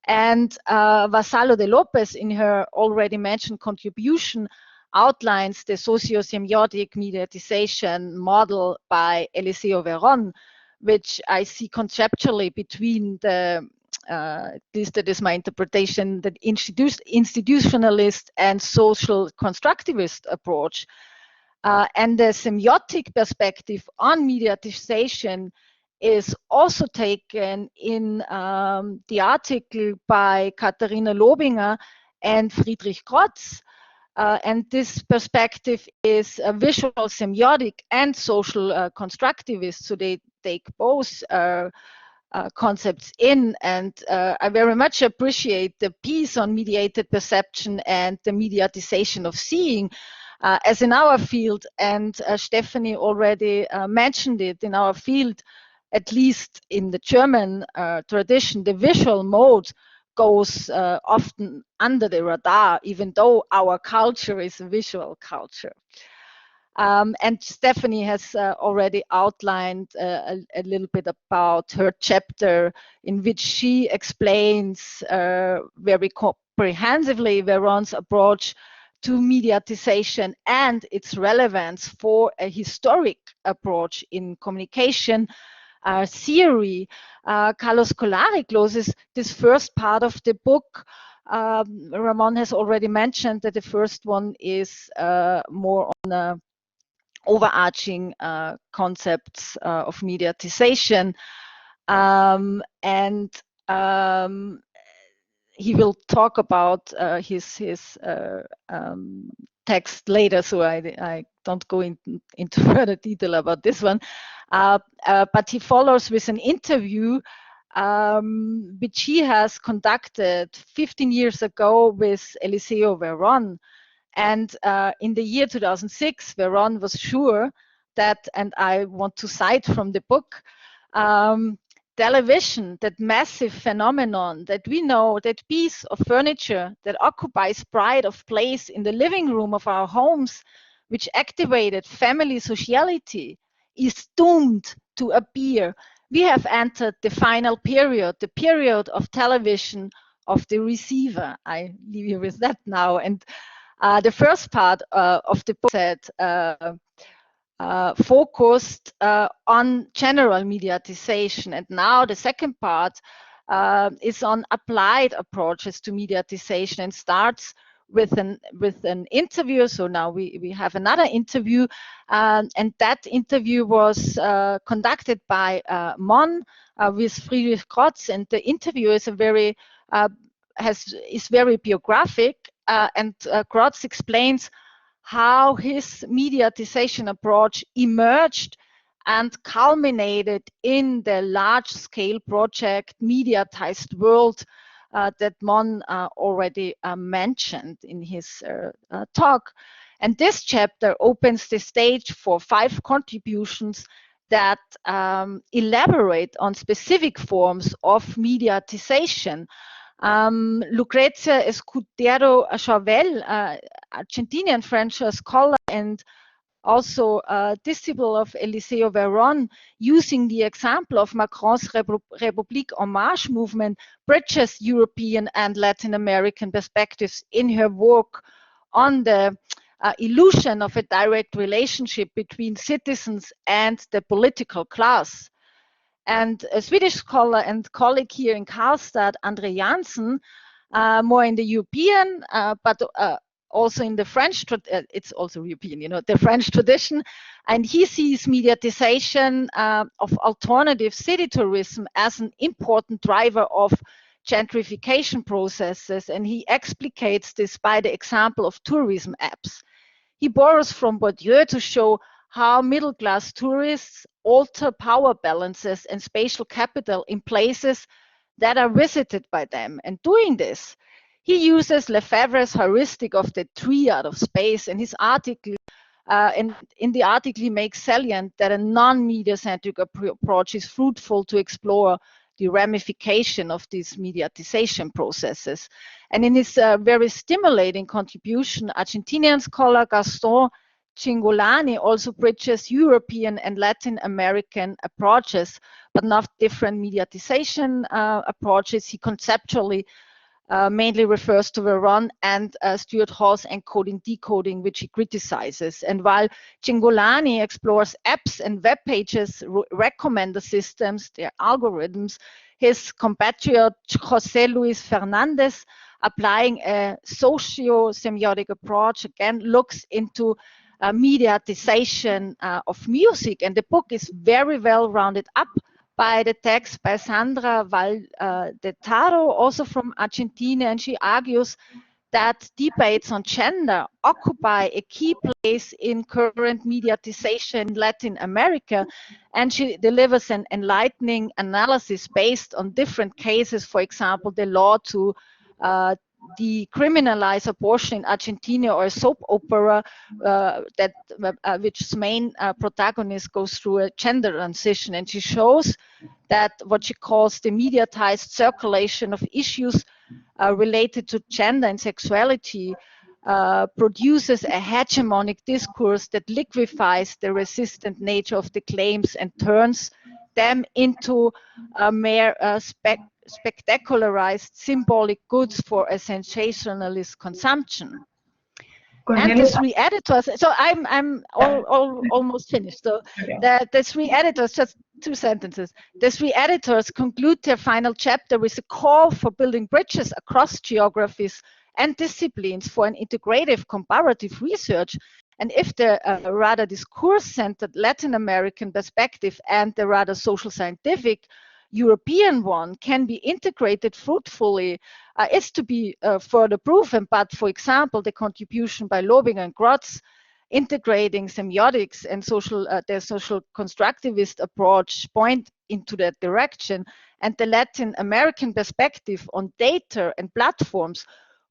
And Vasallo de Lopez, in her already mentioned contribution, outlines the socio-semiotic mediatization model by Eliseo Veron, which I see conceptually between the at least that is my interpretation, the institutionalist and social constructivist approach. And the semiotic perspective on mediatization is also taken in the article by Katharina Lobinger and Friedrich Krotz. And this perspective is visual semiotic and social constructivist, so they take both concepts in, and I very much appreciate the piece on mediated perception and the mediatization of seeing as in our field, and Stephanie already mentioned it, in our field, at least in the German tradition, the visual mode goes often under the radar, even though our culture is a visual culture. And Stephanie has already outlined a little bit about her chapter in which she explains very comprehensively Veron's approach to mediatization and its relevance for a historic approach in communication theory. Carlos Collari closes this first part of the book. Ramon has already mentioned that the first one is more on overarching concepts of mediatization, and he will talk about his text later, so I don't go into further detail about this one, but he follows with an interview which he has conducted 15 years ago with Eliseo Veron. And in the year 2006, Veron was sure that, and I want to cite from the book, television, that massive phenomenon that we know, that piece of furniture that occupies pride of place in the living room of our homes, which activated family sociality, is doomed to appear. We have entered the final period, the period of television of the receiver. I leave you with that now. And the first part of the book said focused on general mediatization, and now the second part is on applied approaches to mediatization, and starts with an interview. So now we have another interview, and that interview was conducted by Mon with Friedrich Krotz, and the interview is very biographic, and Krotz explains how his mediatization approach emerged and culminated in the large-scale project Mediatized World that Mon already mentioned in his talk. And this chapter opens the stage for 5 contributions that elaborate on specific forms of mediatization. Lucrezia Escudero Chauvel, Argentinian French scholar and also disciple of Eliseo Veron, using the example of Macron's République en Marche movement, bridges European and Latin American perspectives in her work on the illusion of a direct relationship between citizens and the political class. And a Swedish scholar and colleague here in Karlstad, Andre Jansen, more in the European, but also in the French, it's also European, the French tradition. And he sees mediatization of alternative city tourism as an important driver of gentrification processes. And he explicates this by the example of tourism apps. He borrows from Bourdieu to show how middle-class tourists alter power balances and spatial capital in places that are visited by them. And doing this, he uses Lefebvre's heuristic of the triad of space, and his article, and in the article he makes salient that a non-media-centric approach is fruitful to explore the ramification of these mediatization processes. And in his very stimulating contribution, Argentinian scholar Gaston Cingolani also bridges European and Latin American approaches, but not different mediatization approaches. He conceptually mainly refers to Veron and Stuart Hall's encoding decoding, which he criticizes. And while Cingolani explores apps and web pages, recommender systems, their algorithms, his compatriot José Luis Fernandez, applying a socio-semiotic approach, again looks into mediatization of music. And the book is very well rounded up by the text by Sandra Valdetaro, also from Argentina, and she argues that debates on gender occupy a key place in current mediatization in Latin America, and she delivers an enlightening analysis based on different cases, for example, the law to decriminalize abortion in Argentina, or a soap opera which's main protagonist goes through a gender transition. And she shows that what she calls the mediatized circulation of issues related to gender and sexuality produces a hegemonic discourse that liquefies the resistant nature of the claims and turns them into a mere spectacularized symbolic goods for a sensationalist consumption. Cornelia. And the three editors, so I'm almost finished. So okay. The three editors, just 2 sentences. The three editors conclude their final chapter with a call for building bridges across geographies and disciplines for an integrative comparative research. And if the rather discourse-centered Latin American perspective and the rather social scientific European one can be integrated fruitfully, it's to be further proven. But for example, the contribution by Lobinger and Grotz integrating semiotics and their social constructivist approach point into that direction, and the Latin American perspective on data and platforms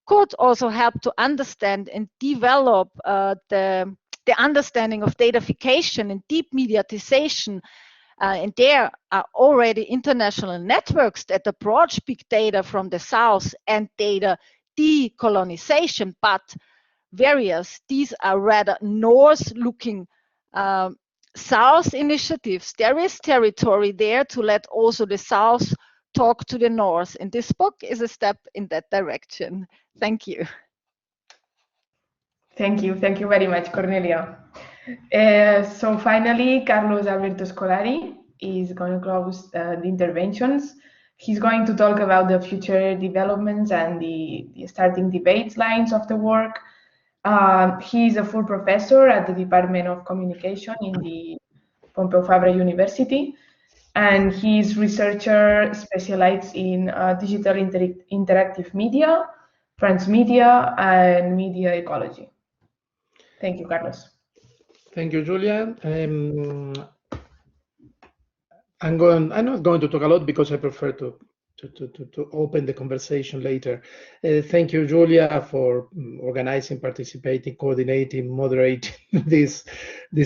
could also help to understand and develop the understanding of datafication and deep mediatization. And there are already international networks that approach big data from the south and data decolonization, but these are rather north-looking south initiatives. There is territory there to let also the south talk to the north, and this book is a step in that direction. Thank you. Thank you very much, Cornelia. So finally, Carlos Alberto Scolari is going to close the interventions. He's going to talk about the future developments and the starting debates lines of the work. He's a full professor at the Department of Communication in the Pompeu Fabra University, and his researcher specializes in digital interactive media, transmedia, and media ecology. Thank you, Carlos. Thank you, Julia. I'm not going to talk a lot because I prefer to open the conversation later. Thank you, Julia, for organizing, participating, coordinating, moderating this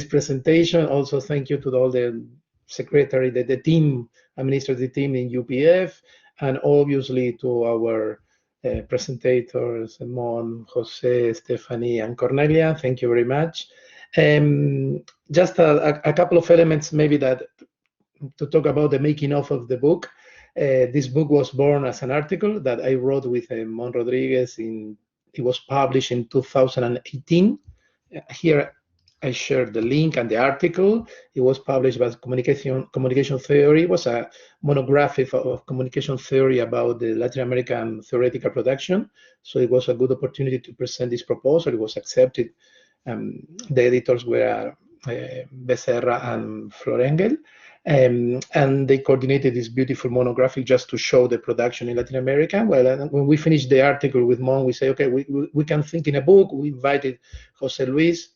presentation. Also, thank you to all the secretary, the team, administrative team in UPF, and obviously to our presentators, Mon, Jose, Stephanie, and Cornelia. Thank you very much. Just a couple of elements maybe that to talk about the making of the book. This book was born as an article that I wrote with Mon Rodriguez. It was published in 2018. Here I shared the link and the article. It was published by Communication Theory. It was a monographic of communication theory about the Latin American theoretical production. So it was a good opportunity to present this proposal. It was accepted. The editors were Becerra and Florengel. And they coordinated this beautiful monographic just to show the production in Latin America. Well, and when we finished the article with Mon, we say, okay, we can think in a book. We invited Jose Luis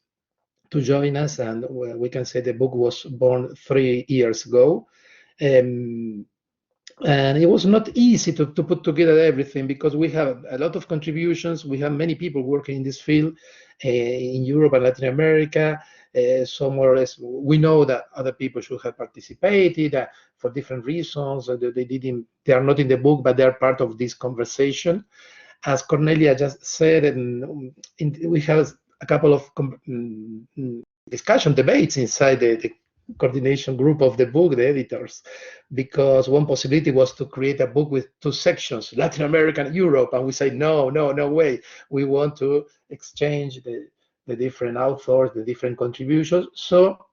to join us, and we can say the book was born 3 years ago. And it was not easy to put together everything because we have a lot of contributions. We have many people working in this field in Europe and Latin America. So more or less, we know that other people should have participated for different reasons. They are not in the book, but they are part of this conversation. As Cornelia just said, we have a couple of discussion debates inside the coordination group of the book, the editors, because one possibility was to create a book with 2 sections, Latin America and Europe, and we say, no way. We want to exchange the different authors, the different contributions. So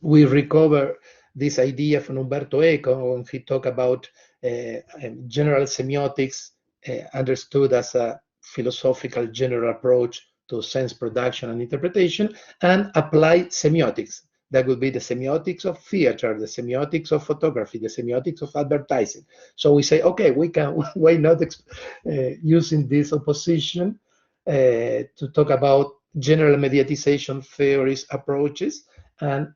we recover this idea from Umberto Eco when he talked about general semiotics understood as a philosophical general approach to sense production and interpretation, and applied semiotics. That would be the semiotics of theater, the semiotics of photography, the semiotics of advertising. So we say, okay, we can, why not using this opposition to talk about general mediatization theories, approaches, and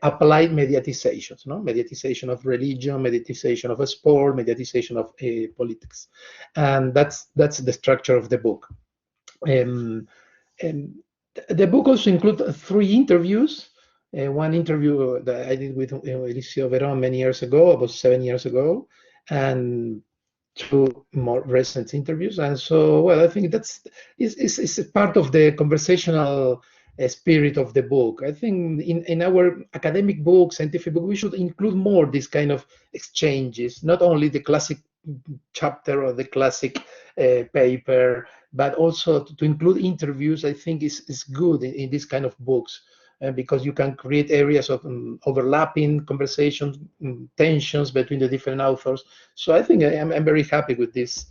applied mediatizations, no? Mediatization of religion, mediatization of a sport, mediatization of politics. And that's the structure of the book. And the book also includes 3 interviews. One interview that I did with Eliseo Verón many years ago, about 7 years ago, and 2 more recent interviews. And so, well, I think it's part of the conversational spirit of the book. I think in our academic book, scientific book, we should include more this kind of exchanges, not only the classic chapter or the classic paper, but also to include interviews. I think is good in this kind of books, because you can create areas of overlapping conversations, tensions between the different authors. So I think I'm very happy with this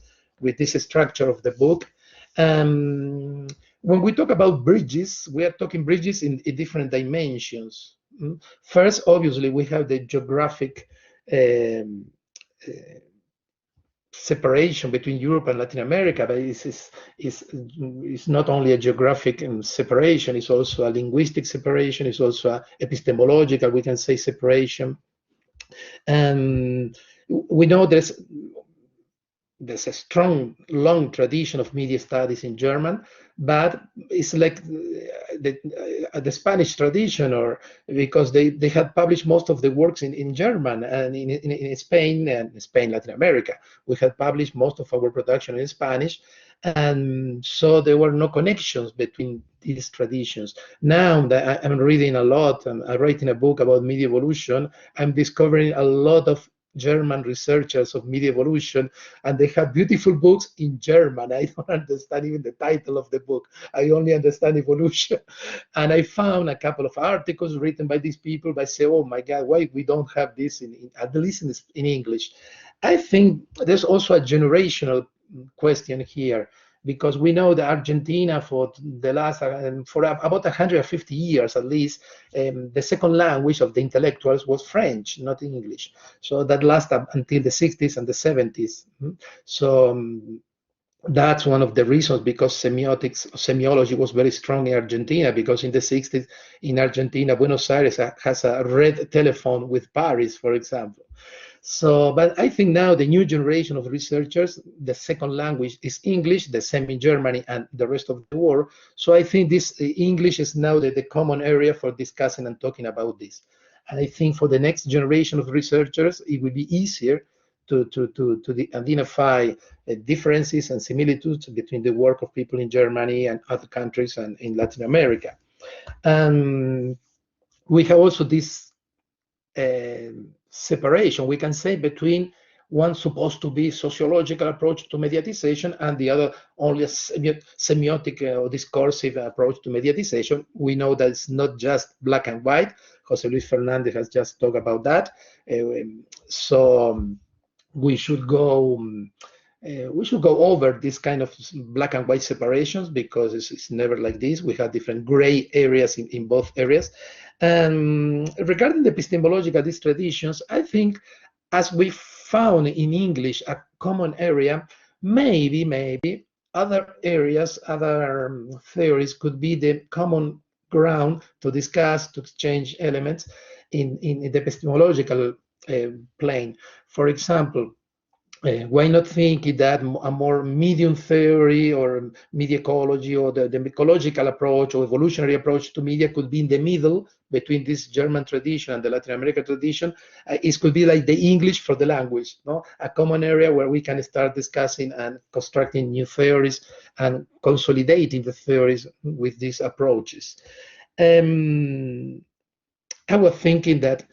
structure of the book. When we talk about bridges, we are talking bridges in different dimensions. First, obviously, we have the geographic separation between Europe and Latin America, but it's not only a geographic separation, it's also a linguistic separation, it's also an epistemological, we can say, separation. And we know there's a strong, long tradition of media studies in German, but it's like the Spanish tradition, or because they had published most of the works in German, and in Spain, and Spain, Latin America, we had published most of our production in Spanish, and so there were no connections between these traditions. Now that I'm reading a lot, and I'm writing a book about media evolution, I'm discovering a lot of German researchers of media evolution, and they have beautiful books in German. I don't understand even the title of the book. I only understand evolution. And I found a couple of articles written by these people. I say, oh my God, why we don't have this at least in English? I think there's also a generational question here, because we know that Argentina for the last, for about 150 years at least, the second language of the intellectuals was French, not English. So that lasted until the 60s and the 70s. So that's one of the reasons, because semiology was very strong in Argentina, because in the 60s in Argentina, Buenos Aires has a red telephone with Paris, for example. So, but I think now the new generation of researchers, the second language is English, the same in Germany and the rest of the world. So I think this English is now the common area for discussing and talking about this. And I think for the next generation of researchers, it will be easier to identify differences and similitudes between the work of people in Germany and other countries and in Latin America. We have also this separation, we can say, between one supposed to be sociological approach to mediatization, and the other only a semiotic or discursive approach to mediatization. We know that it's not just black and white. Jose Luis Fernandez has just talked about that. So we should go over this kind of black and white separations, because it's never like this. We have different gray areas in both areas. Regarding the epistemological these traditions, I think, as we found in English a common area, maybe other areas, other theories could be the common ground to discuss, to exchange elements in the epistemological plane. For example, why not think that a more medium theory or media ecology, or the ecological approach or evolutionary approach to media could be in the middle between this German tradition and the Latin American tradition? It could be like the English for the language, no? A common area where we can start discussing and constructing new theories and consolidating the theories with these approaches. I was thinking that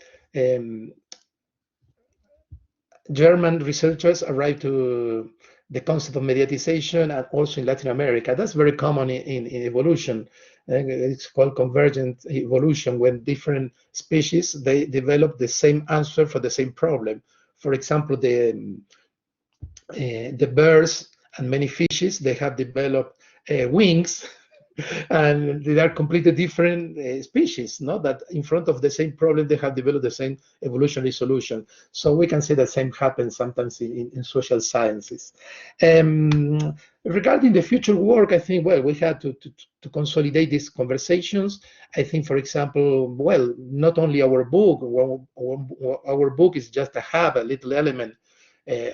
German researchers arrived to the concept of mediatization, and also in Latin America. That's very common in evolution. It's called convergent evolution, when different species, they develop the same answer for the same problem. For example, the birds and many fishes, they have developed wings, and they are completely different species, no? That in front of the same problem, they have developed the same evolutionary solution. So we can say the same happens sometimes in social sciences. Regarding the future work, I think, well, we had to consolidate these conversations. I think, for example, well, not only our book, our book is just a hub, a little element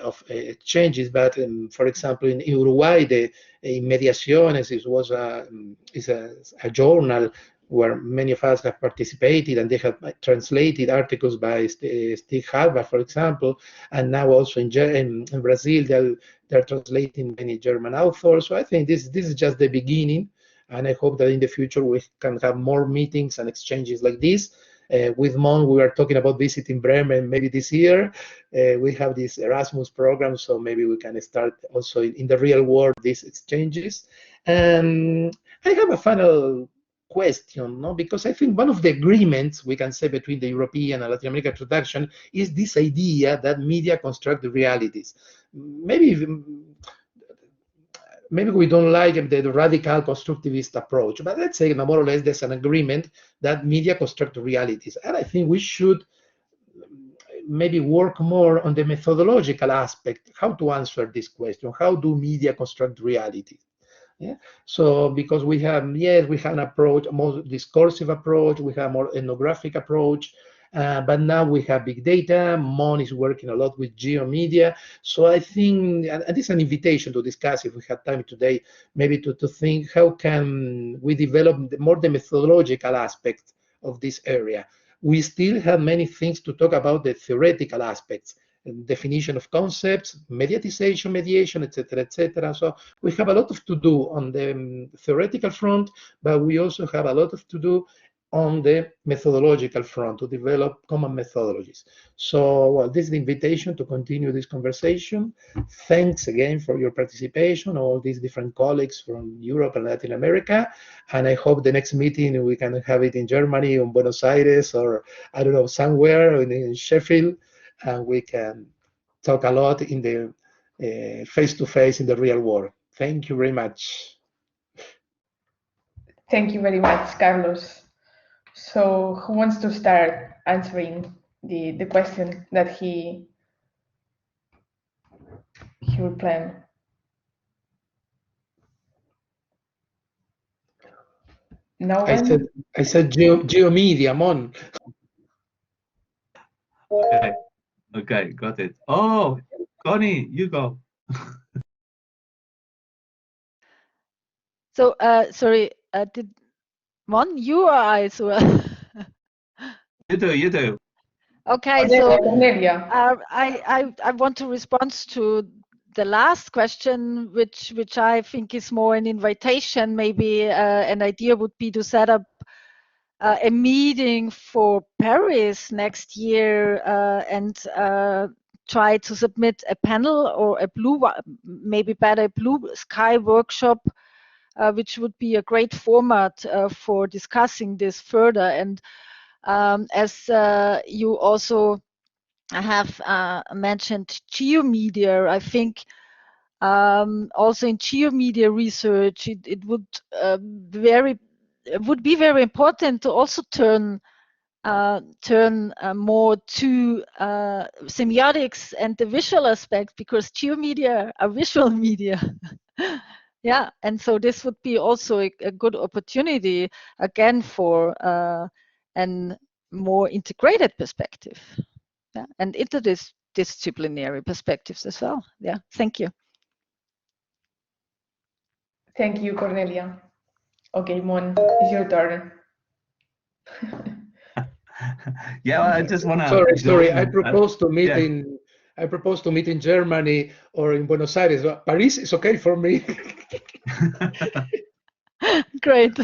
of changes, but for example, in Uruguay, in Mediaciones, it was a journal where many of us have participated, and they have translated articles by Stig Harvard, for example, and now also in Brazil, they're translating many German authors. So I think this is just the beginning, and I hope that in the future we can have more meetings and exchanges like this. With Mon, we are talking about visiting Bremen maybe this year. We have this Erasmus program, so maybe we can start also in the real world these exchanges. And I have a final question, no? Because I think one of the agreements we can say between the European and Latin American tradition is this idea that media construct the realities. Maybe we don't like the radical constructivist approach, but let's say more or less there's an agreement that media construct realities. And I think we should maybe work more on the methodological aspect, how to answer this question. How do media construct reality? Yeah. So because we have an approach, a more discursive approach, we have a more ethnographic approach, but now we have big data. Mon is working a lot with geomedia. So I think, and this is an invitation to discuss, if we have time today, maybe to think how can we develop more the methodological aspect of this area. We still have many things to talk about, the theoretical aspects, definition of concepts, mediatization, mediation, etc., etc. So we have a lot to do on the theoretical front, but we also have a lot to do on the methodological front to develop common methodologies. So, well, this is the invitation to continue this conversation. Thanks again for your participation, all these different colleagues from Europe and Latin America. And I hope the next meeting we can have it in Germany, in Buenos Aires, or I don't know, somewhere in Sheffield, and we can talk a lot in the face-to-face in the real world. Thank you very much. Thank you very much, Carlos. So who wants to start answering the question that he will plan? No one? I said geomedia, Mon. Okay, got it. Oh, Connie, you go. So, sorry, did Mon, you or I as well? You do. Okay, so I want to respond to the last question, which I think is more an invitation. Maybe an idea would be to set up a meeting for Paris next year and try to submit a panel or a maybe better blue sky workshop, which would be a great format for discussing this further. And as you also have mentioned geomedia, I think also in geomedia research, it would be very important to also turn more to semiotics and the visual aspect, because geomedia are visual media. Yeah, and so this would be also a good opportunity again for a more integrated perspective, yeah, and interdisciplinary perspectives as well. Yeah, thank you. Thank you, Cornelia. Okay, Mon, it's your turn. Yeah, well, I just want to. Sorry. I propose to meet in. I propose to meet in Germany or in Buenos Aires. Paris is okay for me. Great.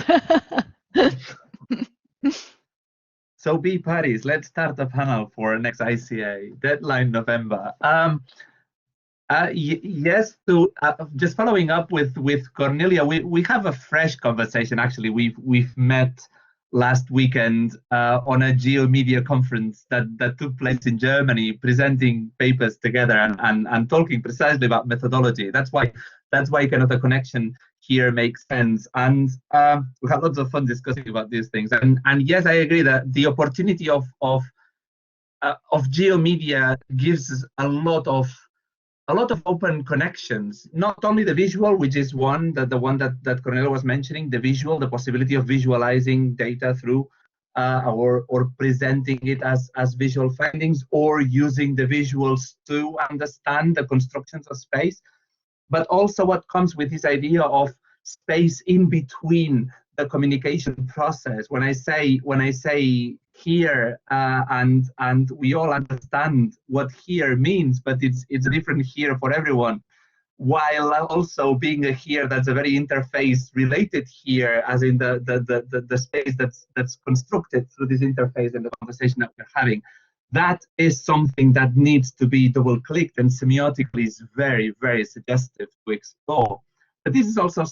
So be Paris. Let's start a panel for next ICA deadline November. Yes, to just following up with Cornelia, we have a fresh conversation. Actually, we've met last weekend on a GeoMedia conference that took place in Germany, presenting papers together and talking precisely about methodology. That's why kind of the connection here makes sense. And we had lots of fun discussing about these things. And yes, I agree that the opportunity of GeoMedia gives a lot of open connections, not only the visual, which is the one that Cornelia was mentioning, the visual, the possibility of visualizing data through or presenting it as visual findings, or using the visuals to understand the constructions of space, but also what comes with this idea of space in between the communication process. When I say here, and we all understand what here means, but it's different here for everyone, while also being a here that's a very interface related here, as in the space that's constructed through this interface and the conversation that we're having. That is something that needs to be double clicked, and semiotically is very, very suggestive to explore. But this is also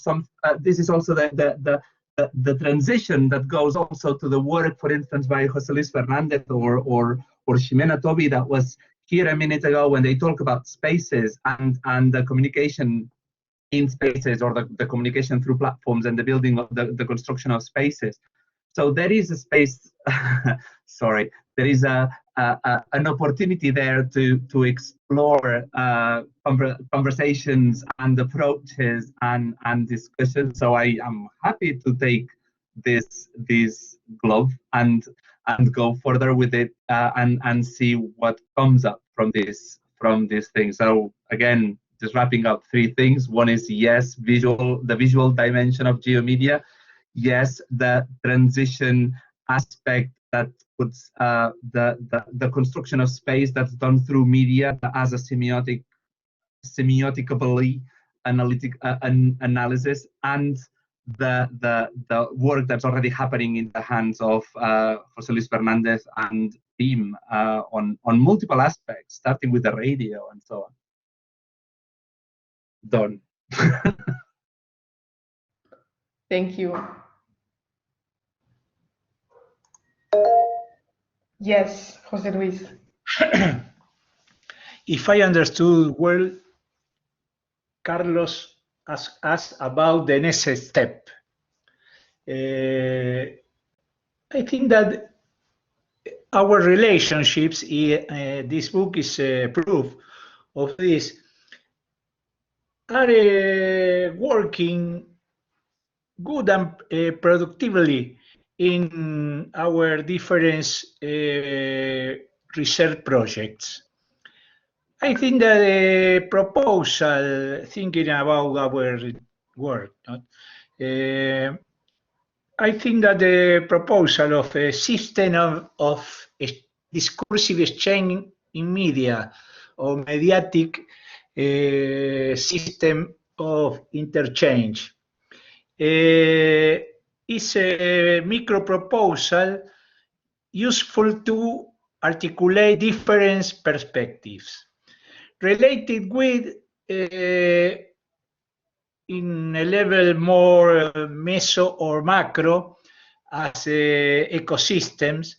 the transition that goes also to the work, for instance, by José Luis Fernandez or Ximena Tobi that was here a minute ago, when they talk about spaces and the communication in spaces, or the communication through platforms and the building of the construction of spaces. So there is a space, sorry, there is an opportunity there to explore conversations and approaches and discussions. So I am happy to take this glove and go further with it and see what comes up from this thing. So again, just wrapping up 3 things. One is, yes, the visual dimension of GeoMedia. Yes, the transition aspect that puts the construction of space that's done through media as a semiotically analytic analysis, and the work that's already happening in the hands of José Luis Fernandez and team on multiple aspects, starting with the radio and so on. Done. Thank you. Yes, José Luis. If I understood well, Carlos asked us about the next step. I think that our relationships, this book is proof of this, are working good and productively in our different research projects. I think that the proposal, thinking about our work, I think that the proposal of a system of discursive exchange in media, or mediatic system of interchange, is a micro proposal useful to articulate different perspectives. related with, in a level more meso or macro, as ecosystems.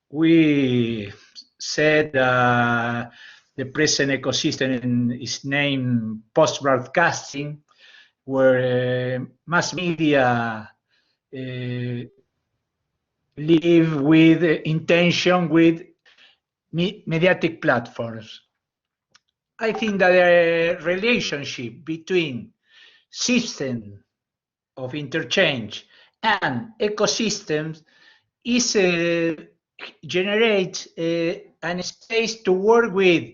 We said the present ecosystem is named post-broadcasting, where mass media live with intention with mediatic platforms. I think that a relationship between system of interchange and ecosystems is generates an space to work with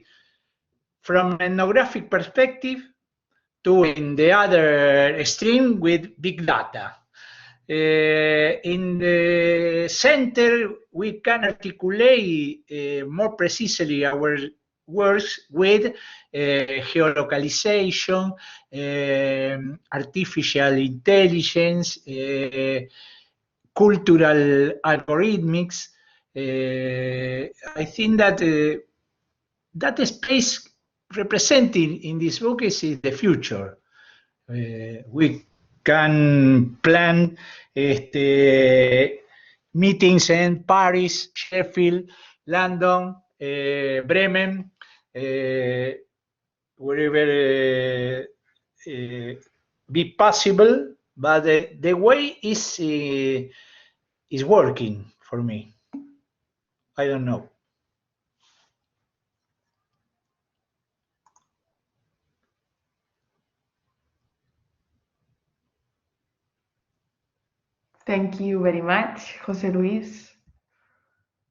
from an ethnographic perspective to, in the other extreme, with big data. In the center, we can articulate more precisely our works with geolocalization, artificial intelligence, cultural algorithmics. I think that that space represented in this book is the future. We can plan meetings in Paris, Sheffield, London, Bremen, wherever be possible, but the way is working for me. I don't know. Thank you very much, José Luis.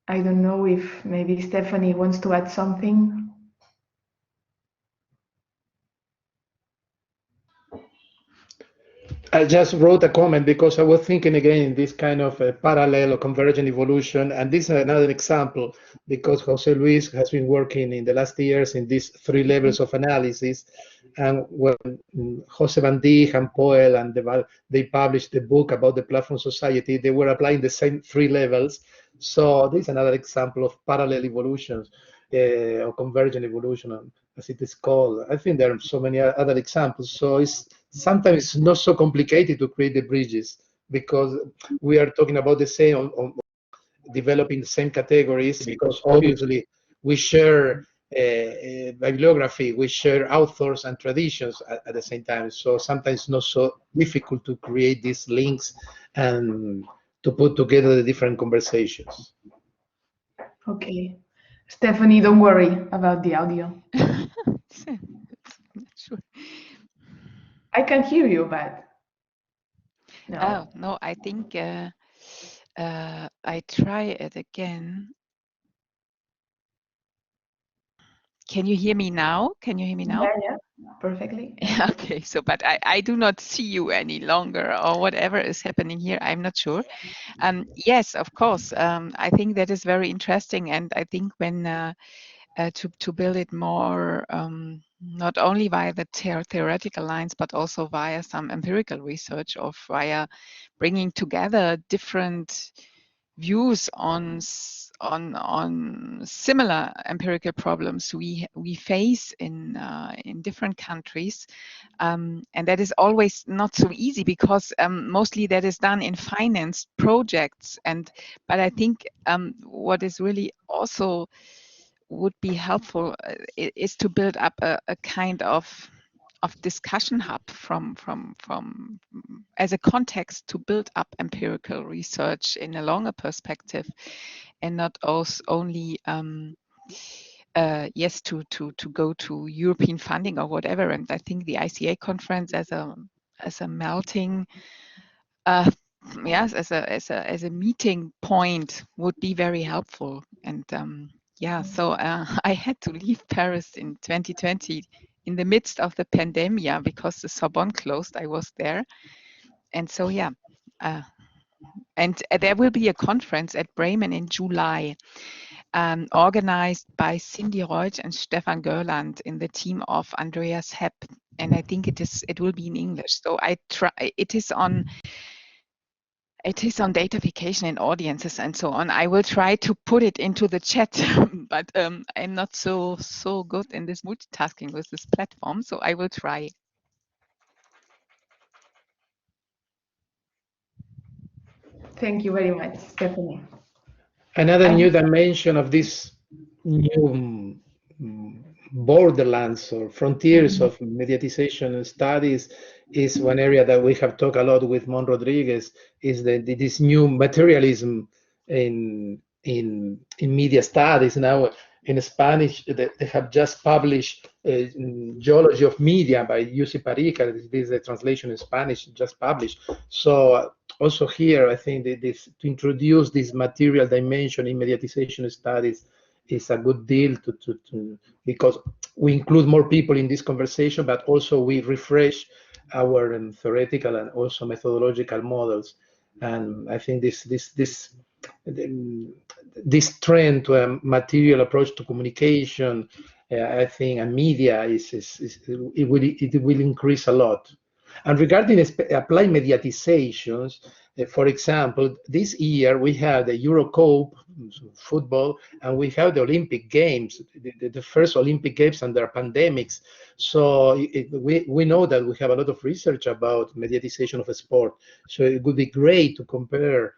I don't know if maybe Stephanie wants to add something. I just wrote a comment because I was thinking again in this kind of parallel or convergent evolution, and this is another example because José Luis has been working in the last years in these 3 levels of analysis, and when José Van Dijk and Poel and they published the book about the platform society, they were applying the same 3 levels. So this is another example of parallel evolutions or convergent evolution, as it is called. I think there are so many other examples. So it's sometimes it's not so complicated to create the bridges because we are talking about the same on developing the same categories, because obviously we share bibliography, we share authors and traditions at the same time. So sometimes it's not so difficult to create these links and to put together the different conversations. Okay. Stephanie, don't worry about the audio. Sure. I can hear you, but no. Oh, no, I think I try it again. Can you hear me now? Can you hear me now? Yeah, perfectly. Okay, so but I do not see you any longer, or whatever is happening here, I'm not sure. Yes, of course. I think that is very interesting, and I think when to build it more, not only via the theoretical lines, but also via some empirical research, or via bringing together different views on similar empirical problems we face in different countries, and that is always not so easy because mostly that is done in financed projects. But I think what is really also would be helpful is to build up a kind of discussion hub from as a context to build up empirical research in a longer perspective, and not only yes to go to European funding or whatever. And I think the ICA conference as a melting yes, as a meeting point would be very helpful. And yeah, so I had to leave Paris in 2020 in the midst of the pandemic because the Sorbonne closed. I was there, and so yeah, and there will be a conference at Bremen in July, organized by Cindy Reutsch and Stefan Görland in the team of Andreas Hepp, and I think it will be in English. So I try. It is on It is on datafication and audiences and so on. I will try to put it into the chat, but I'm not so good in this multitasking with this platform, so I will try. Thank you very much, Stephanie. Another new dimension of this new borderlands or frontiers of mediatization studies is one area that we have talked a lot with Mon Rodriguez, is this new materialism in media studies. Now in Spanish, they have just published Geology of Media by Yusi Parica. This is the translation in Spanish, just published. So also here, I think that to introduce this material dimension in mediatization studies is a good deal because we include more people in this conversation, but also we refresh our theoretical and also methodological models. And I think this trend to a material approach to communication, I think, and media it will increase a lot. And regarding applied mediatizations, for example, this year we have the Eurocup football, and we have the Olympic Games, the first Olympic Games under pandemics. So we know that we have a lot of research about mediatization of a sport. So it would be great to compare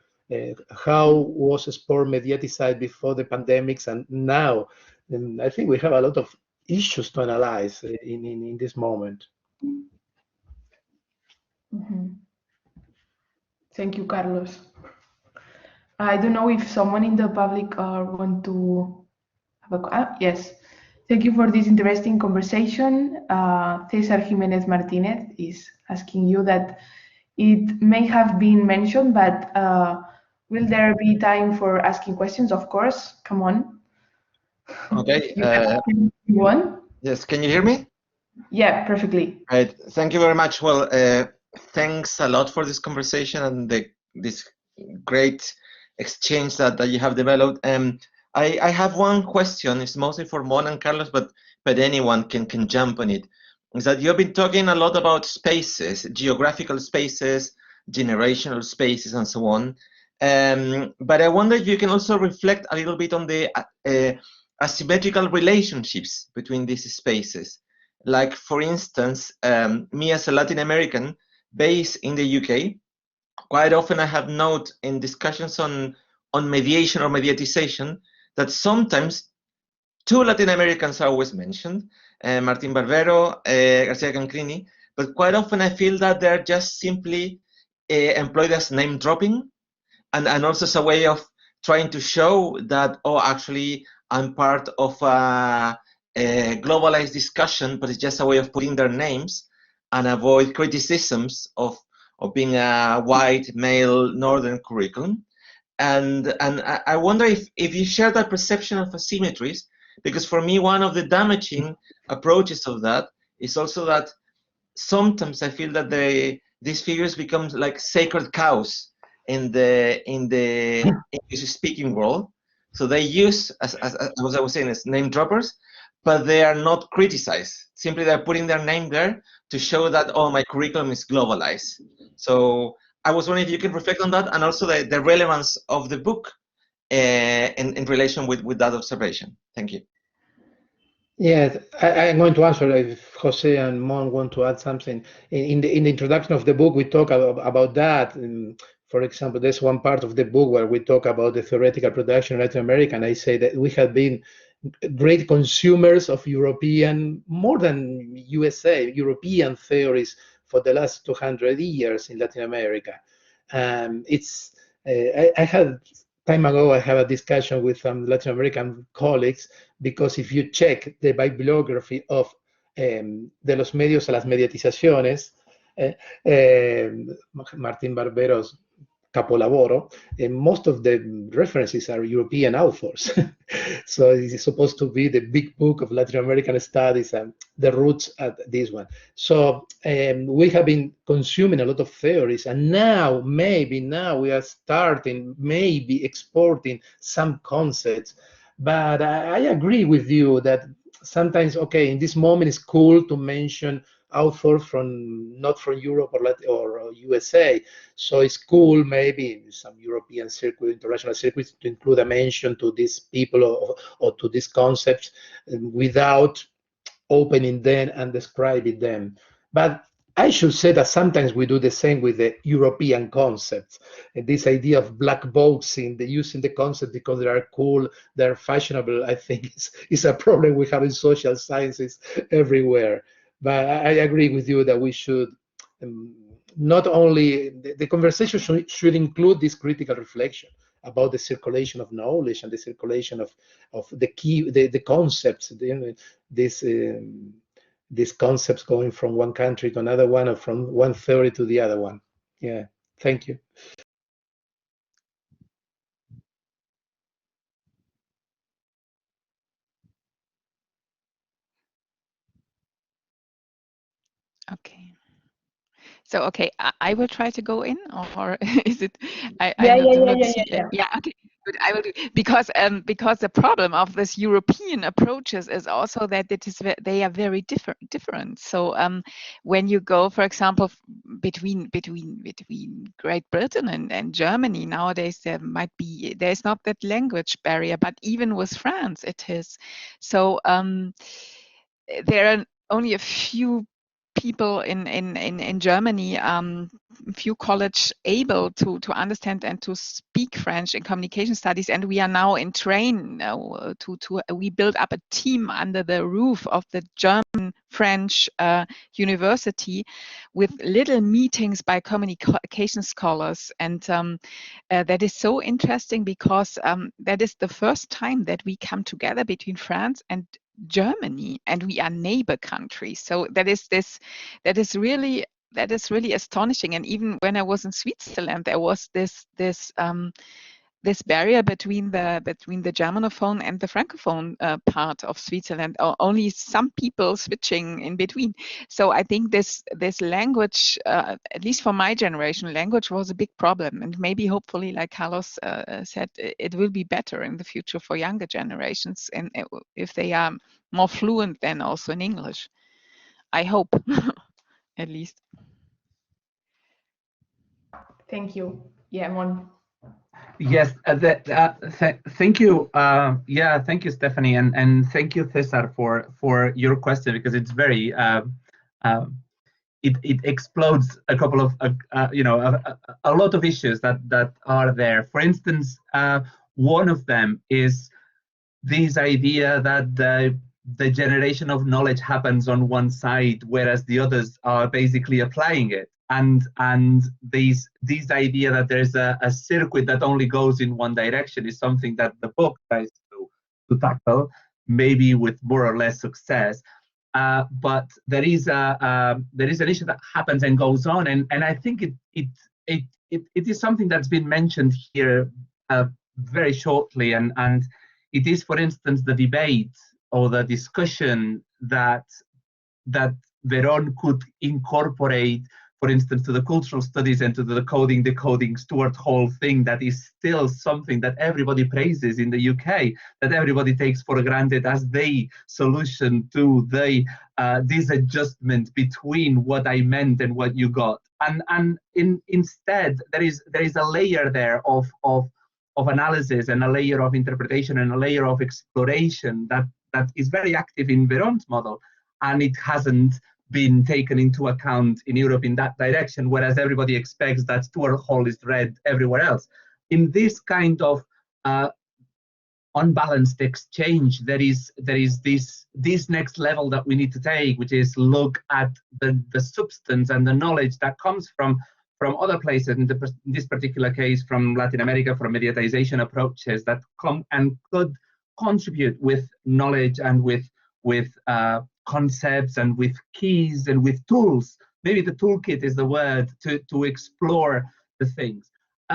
how was sport mediatized before the pandemics and now. And I think we have a lot of issues to analyze in this moment. Thank you, Carlos. I don't know if someone in the public want to have a yes. Thank you for this interesting conversation. Cesar Jimenez Martinez is asking you that it may have been mentioned, but will there be time for asking questions? Of course, come on. Okay. Yes, can you hear me? Yeah, perfectly. Right. Thank you very much. Well, thanks a lot for this conversation and this great exchange that you have developed. I have one question. It's mostly for Mon and Carlos, but anyone can jump on it. Is that you've been talking a lot about spaces, geographical spaces, generational spaces, and so on. But I wonder if you can also reflect a little bit on the asymmetrical relationships between these spaces. Like, for instance, me as a Latin American based in the UK, quite often I have noted in discussions on mediation or mediatization that sometimes two Latin Americans are always mentioned, Martin Barbero, Garcia Cancrini, but quite often I feel that they're just simply employed as name dropping, and also as a way of trying to show that, oh, actually I'm part of a globalized discussion, but it's just a way of putting their names and avoid criticisms of being a white male northern curriculum. And I wonder if you share that perception of asymmetries, because for me one of the damaging approaches of that is also that sometimes I feel that these figures become like sacred cows in the English speaking world. So they use, as I was saying, as name droppers, but they are not criticized. Simply they're putting their name there to show that, oh, my curriculum is globalized. So I was wondering if you can reflect on that, and also the relevance of the book in relation with that observation. Thank you. Yes, I'm going to answer if Jose and Mon want to add something. In the introduction of the book, we talk about that. For example, there's one part of the book where we talk about the theoretical production in Latin America, and I say that we have been great consumers of European, more than USA, European theories for the last 200 years in Latin America. I had time ago, I had a discussion with some Latin American colleagues, because if you check the bibliography of de los medios a las mediatizaciones, Martín Barbero's Capolaboro, most of the references are European authors. So it is supposed to be the big book of Latin American studies and the roots at this one. So we have been consuming a lot of theories, and now we are starting, maybe exporting some concepts. But I agree with you that sometimes, okay, in this moment it's cool to mention, authors from not from Europe or USA. So it's cool, maybe in some European circuit, international circuits, to include a mention to these people or to these concepts without opening them and describing them. But I should say that sometimes we do the same with the European concepts. And this idea of black boxing, using the concept because they are cool, they're fashionable, I think is a problem we have in social sciences everywhere. But I agree with you that we should not only, the conversation should include this critical reflection about the circulation of knowledge and the circulation of the key, the concepts, these concepts going from one country to another one or from one theory to the other one. Yeah, thank you. Okay. So, okay, I will try to go in, or is it? Yeah. Yeah, okay. But I will do, because the problem of this European approaches is also that they are very different. So when you go, for example, between Great Britain and Germany nowadays, there's not that language barrier, but even with France it is. So there are only a few people in Germany, few college able to understand and to speak French in communication studies, and we are now in train we build up a team under the roof of the German French university with little meetings by communication scholars, and that is so interesting because that is the first time that we come together between France and Germany, and we are neighbor countries. So that is really astonishing. And even when I was in Switzerland, there was this barrier between the Germanophone and the Francophone part of Switzerland, or only some people switching in between. So I think this language, at least for my generation, language was a big problem. And maybe hopefully, like Carlos said, it will be better in the future for younger generations, and if they are more fluent then also in English. I hope, at least. Thank you. Yeah, Mon. Yes, thank you. Yeah, thank you, Stephanie, and thank you, Cesar, for your question, because it's very it explodes a couple of a lot of issues that are there. For instance, one of them is this idea that the generation of knowledge happens on one side, whereas the others are basically applying it. And this idea that there's a circuit that only goes in one direction is something that the book tries to tackle, maybe with more or less success. But there is an issue that happens and goes on, and I think it is something that's been mentioned here very shortly, and it is, for instance, the debate or the discussion that Veron could incorporate, for instance, to the cultural studies and to the decoding Stuart Hall thing, that is still something that everybody praises in the UK, that everybody takes for granted as the solution to the disadjustment between what I meant and what you got. And instead, there is a layer there of analysis and a layer of interpretation and a layer of exploration that is very active in Veron's model, and it hasn't been taken into account in Europe in that direction, whereas everybody expects that Stuart Hall is read everywhere else. In this kind of unbalanced exchange, there is this next level that we need to take, which is look at the substance and the knowledge that comes from other places, in this particular case from Latin America, from mediatization approaches that come and could contribute with knowledge and with concepts and with keys and with tools. Maybe the toolkit is the word to explore the things.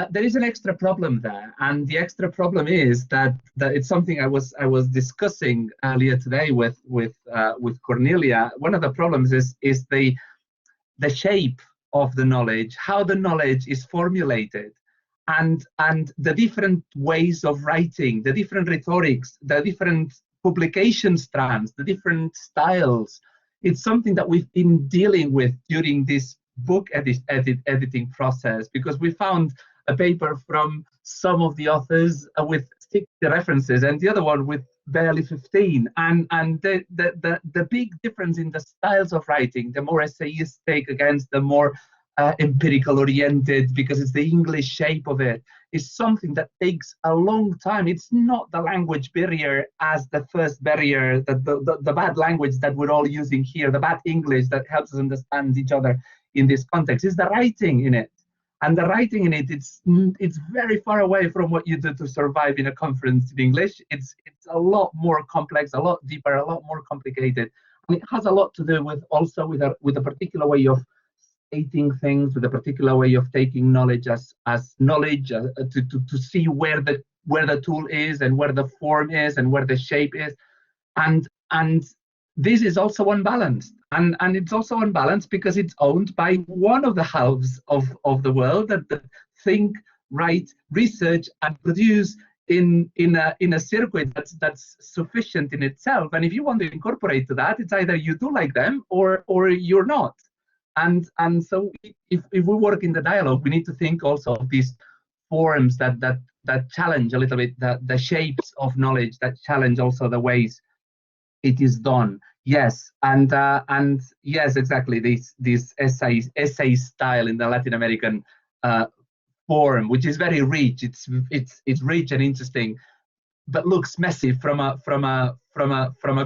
There is an extra problem there, and the extra problem is that it's something I was discussing earlier today with Cornelia. One of the problems is the shape of the knowledge, how the knowledge is formulated, and the different ways of writing, the different rhetorics, the different publication strands, the different styles. it's something that we've been dealing with during this book editing process, because we found a paper from some of the authors with 60 references and the other one with barely 15, and the big difference in the styles of writing, the more essayistic against the more empirical oriented, because it's the English shape of it, is something that takes a long time. It's not the language barrier as the first barrier, the bad language that we're all using here, the bad English that helps us understand each other in this context. It's the writing in it. And the writing in it, it's very far away from what you do to survive in a conference in English. It's a lot more complex, a lot deeper, a lot more complicated. And it has a lot to do with also with a particular way of stating things, with a particular way of taking knowledge as knowledge, to see where the tool is and where the form is and where the shape is. And this is also unbalanced. And it's also unbalanced because it's owned by one of the halves of the world that think, write, research, and produce in a circuit that's sufficient in itself. And if you want to incorporate to that, it's either you do like them or you're not. And so if we work in the dialogue, we need to think also of these forms that challenge a little bit the shapes of knowledge, that challenge also the ways it is done. Yes, and yes, exactly. This essay style in the Latin American form, which is very rich. It's rich and interesting, but looks messy from a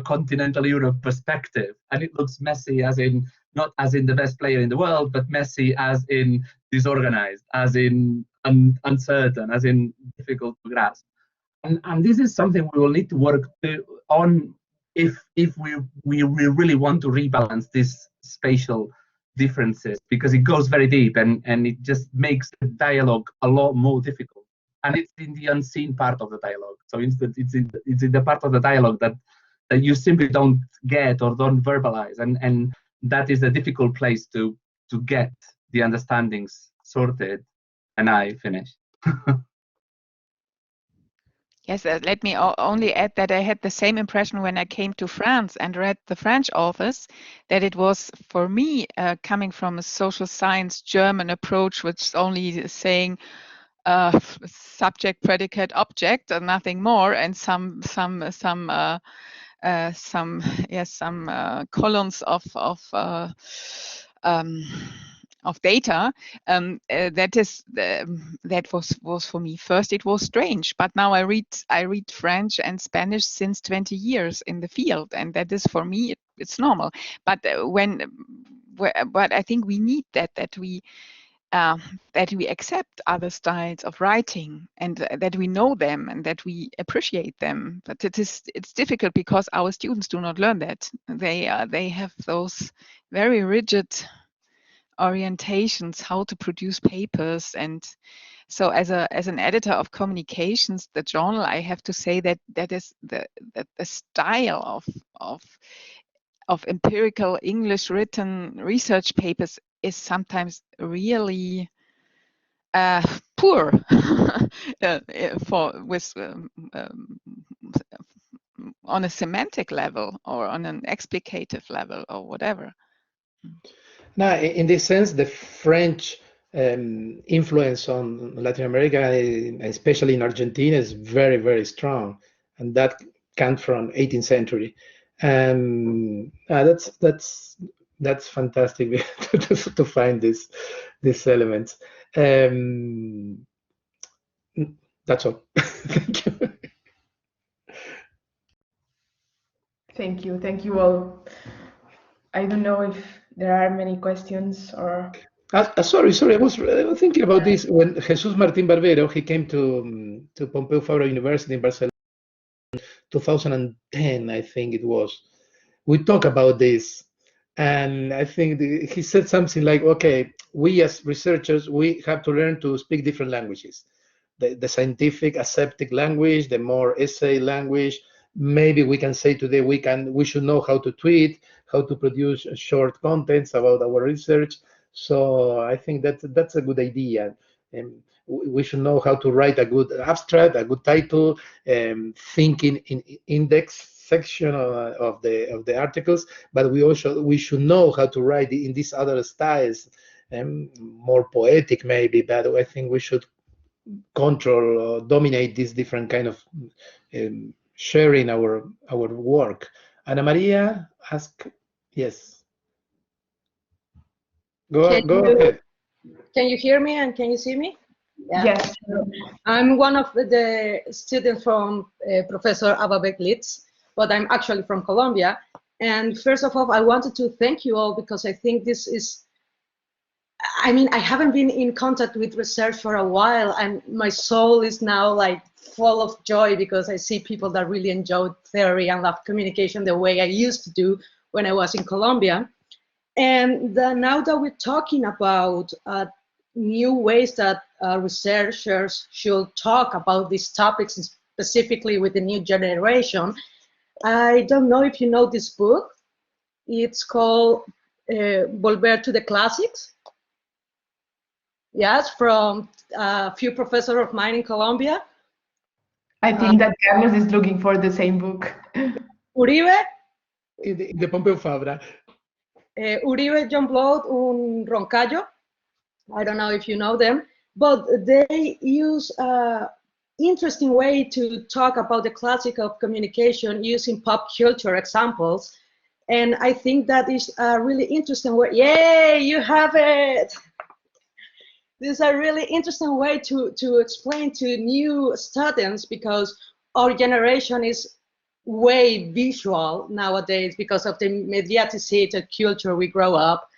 continental Europe perspective. And it looks messy as in not as in the best player in the world, but messy as in disorganized, as in uncertain, as in difficult to grasp. And this is something we will need to work on if we really want to rebalance these spatial differences, because it goes very deep and it just makes the dialogue a lot more difficult. And it's in the unseen part of the dialogue. So it's in the part of the dialogue that you simply don't get or don't verbalize, and that is a difficult place to get the understandings sorted. And I finish. Yes, let me only add that I had the same impression when I came to France and read the French authors, that it was, for me, coming from a social science German approach, which is only saying subject, predicate, object, and nothing more, and some columns of data. That was for me. First, it was strange, but now I read French and Spanish since 20 years in the field, and that is, for me, it's normal. But but I think we need that we accept other styles of writing, and that we know them and that we appreciate them. But it's difficult because our students do not learn that. They have those very rigid orientations, how to produce papers. And so as an editor of communications, the journal, I have to say that is the style of empirical English written research papers is sometimes really poor on a semantic level or on an explicative level or whatever. Now, in this sense, the French influence on Latin America, especially in Argentina, is very, very strong, and that comes from 18th century. And that's fantastic to find these elements. That's all. Thank you. Thank you all. I don't know if there are many questions or. Sorry. I was thinking about this when Jesus Martín Barbero, he came to Pompeu Fabra University in Barcelona, 2010, I think it was. We talked about this, and I think he said something like, okay, we as researchers, we have to learn to speak different languages. The scientific aseptic language, the more essay language. Maybe we can say today we should know how to tweet, how to produce short contents about our research. So I think that's a good idea. We should know how to write a good abstract, a good title, thinking in index section of the articles, but we should know how to write in these other styles, more poetic maybe. But I think we should control or dominate this different kind of sharing our work. Ana Maria ask, yes. Go ahead. Can you hear me and can you see me? Yeah. Yes. I'm one of the students from Professor Veglis, but I'm actually from Colombia. And first of all, I wanted to thank you all because I think this is, I mean, I haven't been in contact with research for a while, and my soul is now like full of joy because I see people that really enjoy theory and love communication the way I used to do when I was in Colombia. And now that we're talking about new ways that researchers should talk about these topics, specifically with the new generation, I don't know if you know this book. It's called Volver to the Classics. Yes, from a few professors of mine in Colombia. I think that Carlos is looking for the same book. Uribe. In the Pompeu Fabra. Uribe, John Blood, and Roncayo. I don't know if you know them, but they use an interesting way to talk about the classic of communication using pop culture examples. And I think that is a really interesting way. Yay, you have it! This is a really interesting way to explain to new students because our generation is way visual nowadays because of the mediatization culture we grow up.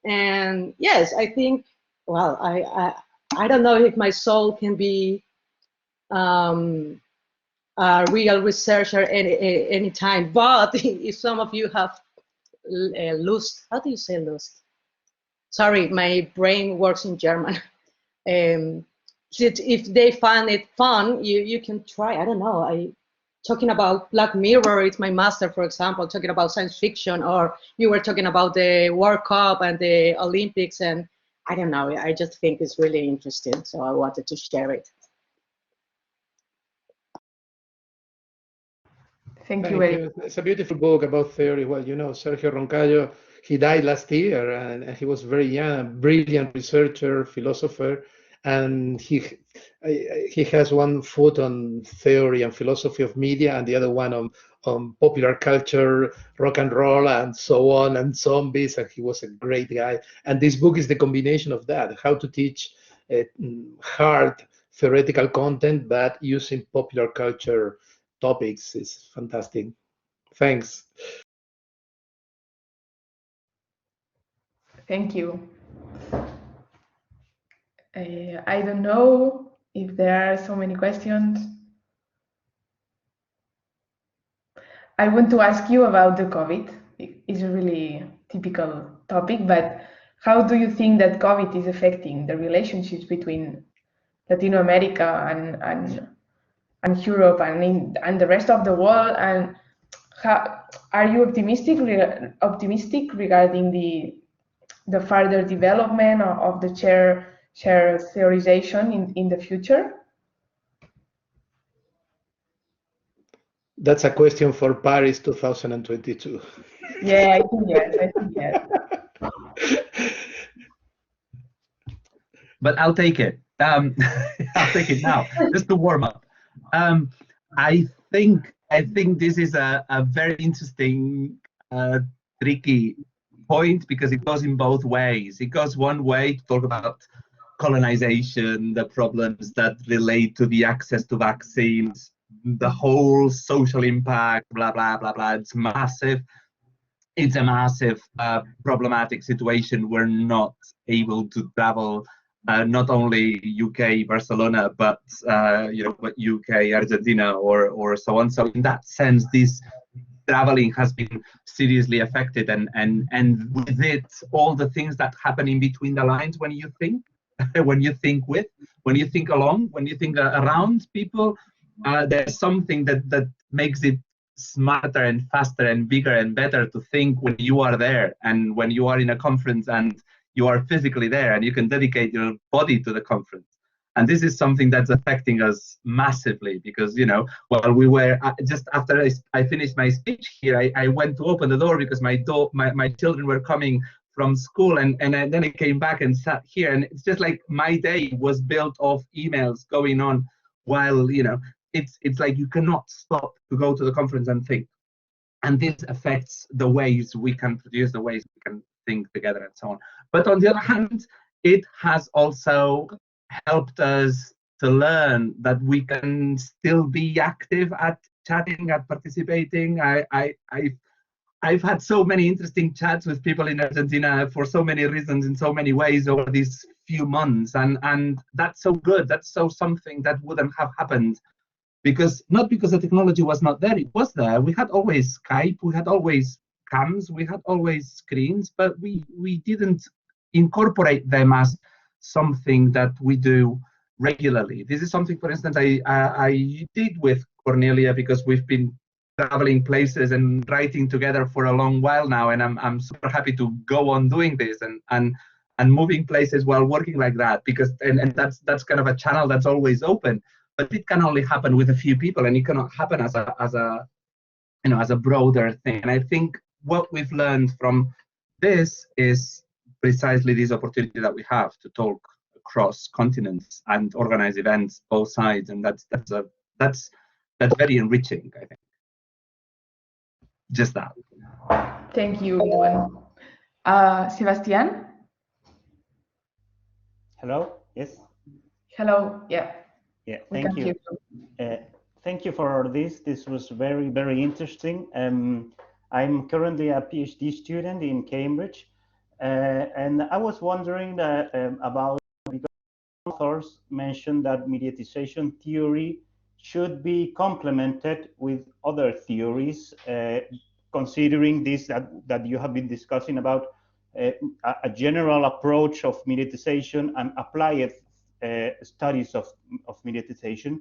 And yes, I think, well, I don't know if my soul can be a real researcher any time, but if some of you have lust, how do you say lust? Sorry, my brain works in German. If they find it fun, you can try. I don't know. Talking about Black Mirror, it's my master, for example, talking about science fiction, or you were talking about the World Cup and the Olympics, and I don't know. I just think it's really interesting, so I wanted to share it. Thank you very much. It's a beautiful book about theory. Well, you know, Sergio Roncayo, he died last year, and he was very young, brilliant researcher, philosopher, and he has one foot on theory and philosophy of media, and the other one on popular culture, rock and roll, and so on, and zombies. And he was a great guy. And this book is the combination of that: how to teach hard theoretical content, but using popular culture topics. Is fantastic. Thanks. Thank you. I don't know if there are so many questions. I want to ask you about the COVID. It's a really typical topic, but how do you think that COVID is affecting the relationships between Latin America and Europe and the rest of the world? And how, are you optimistic regarding the further development of the share theorization in the future? That's a question for Paris 2022. Yeah, I think yes. But I'll take it. I'll take it now, just to warm up. I think this is a very interesting, tricky point because it goes in both ways. It goes one way to talk about colonization, the problems that relate to the access to vaccines, the whole social impact, blah, blah, blah, blah. It's massive. It's a massive problematic situation. We're not able to travel, not only UK, Barcelona, but but UK, Argentina, or so on. So in that sense, this traveling has been seriously affected, and with it, all the things that happen in between the lines when you think, when you think with, when you think along, when you think around people, there's something that makes it smarter and faster and bigger and better to think when you are there and when you are in a conference and you are physically there and you can dedicate your body to the conference. And this is something that's affecting us massively because, you know, while we were just after I finished my speech here, I went to open the door because my children were coming from school, and then I came back and sat here, and it's just like my day was built of emails going on while, you know, it's like you cannot stop to go to the conference and think. And this affects the ways we can produce, the ways we can think together and so on. But on the other hand, it has also helped us to learn that we can still be active at chatting, at participating. I've had so many interesting chats with people in Argentina for so many reasons, in so many ways over these few months, and that's so good. That's so something that wouldn't have happened because not because the technology was not there. It was there. We had always Skype, we had always cams, we had always screens, but we didn't incorporate them as something that we do regularly. This is something, for instance, I did with Cornelia because we've been traveling places and writing together for a long while now, and I'm super happy to go on doing this and moving places while working like that, because and that's kind of a channel that's always open, but it can only happen with a few people, and it cannot happen as a you know, as a broader thing. And I think what we've learned from this is precisely this opportunity that we have to talk across continents and organize events both sides, and that's very enriching, I think. Just that. Thank you, Ewan. Sebastian? Hello? Yes? Hello, yeah. Yeah, thank you. Thank you for this. This was very, very interesting. I'm currently a PhD student in Cambridge, and I was wondering that, about, because authors mentioned that mediatization theory should be complemented with other theories, considering this that you have been discussing about a general approach of mediatization and applied studies of mediatization.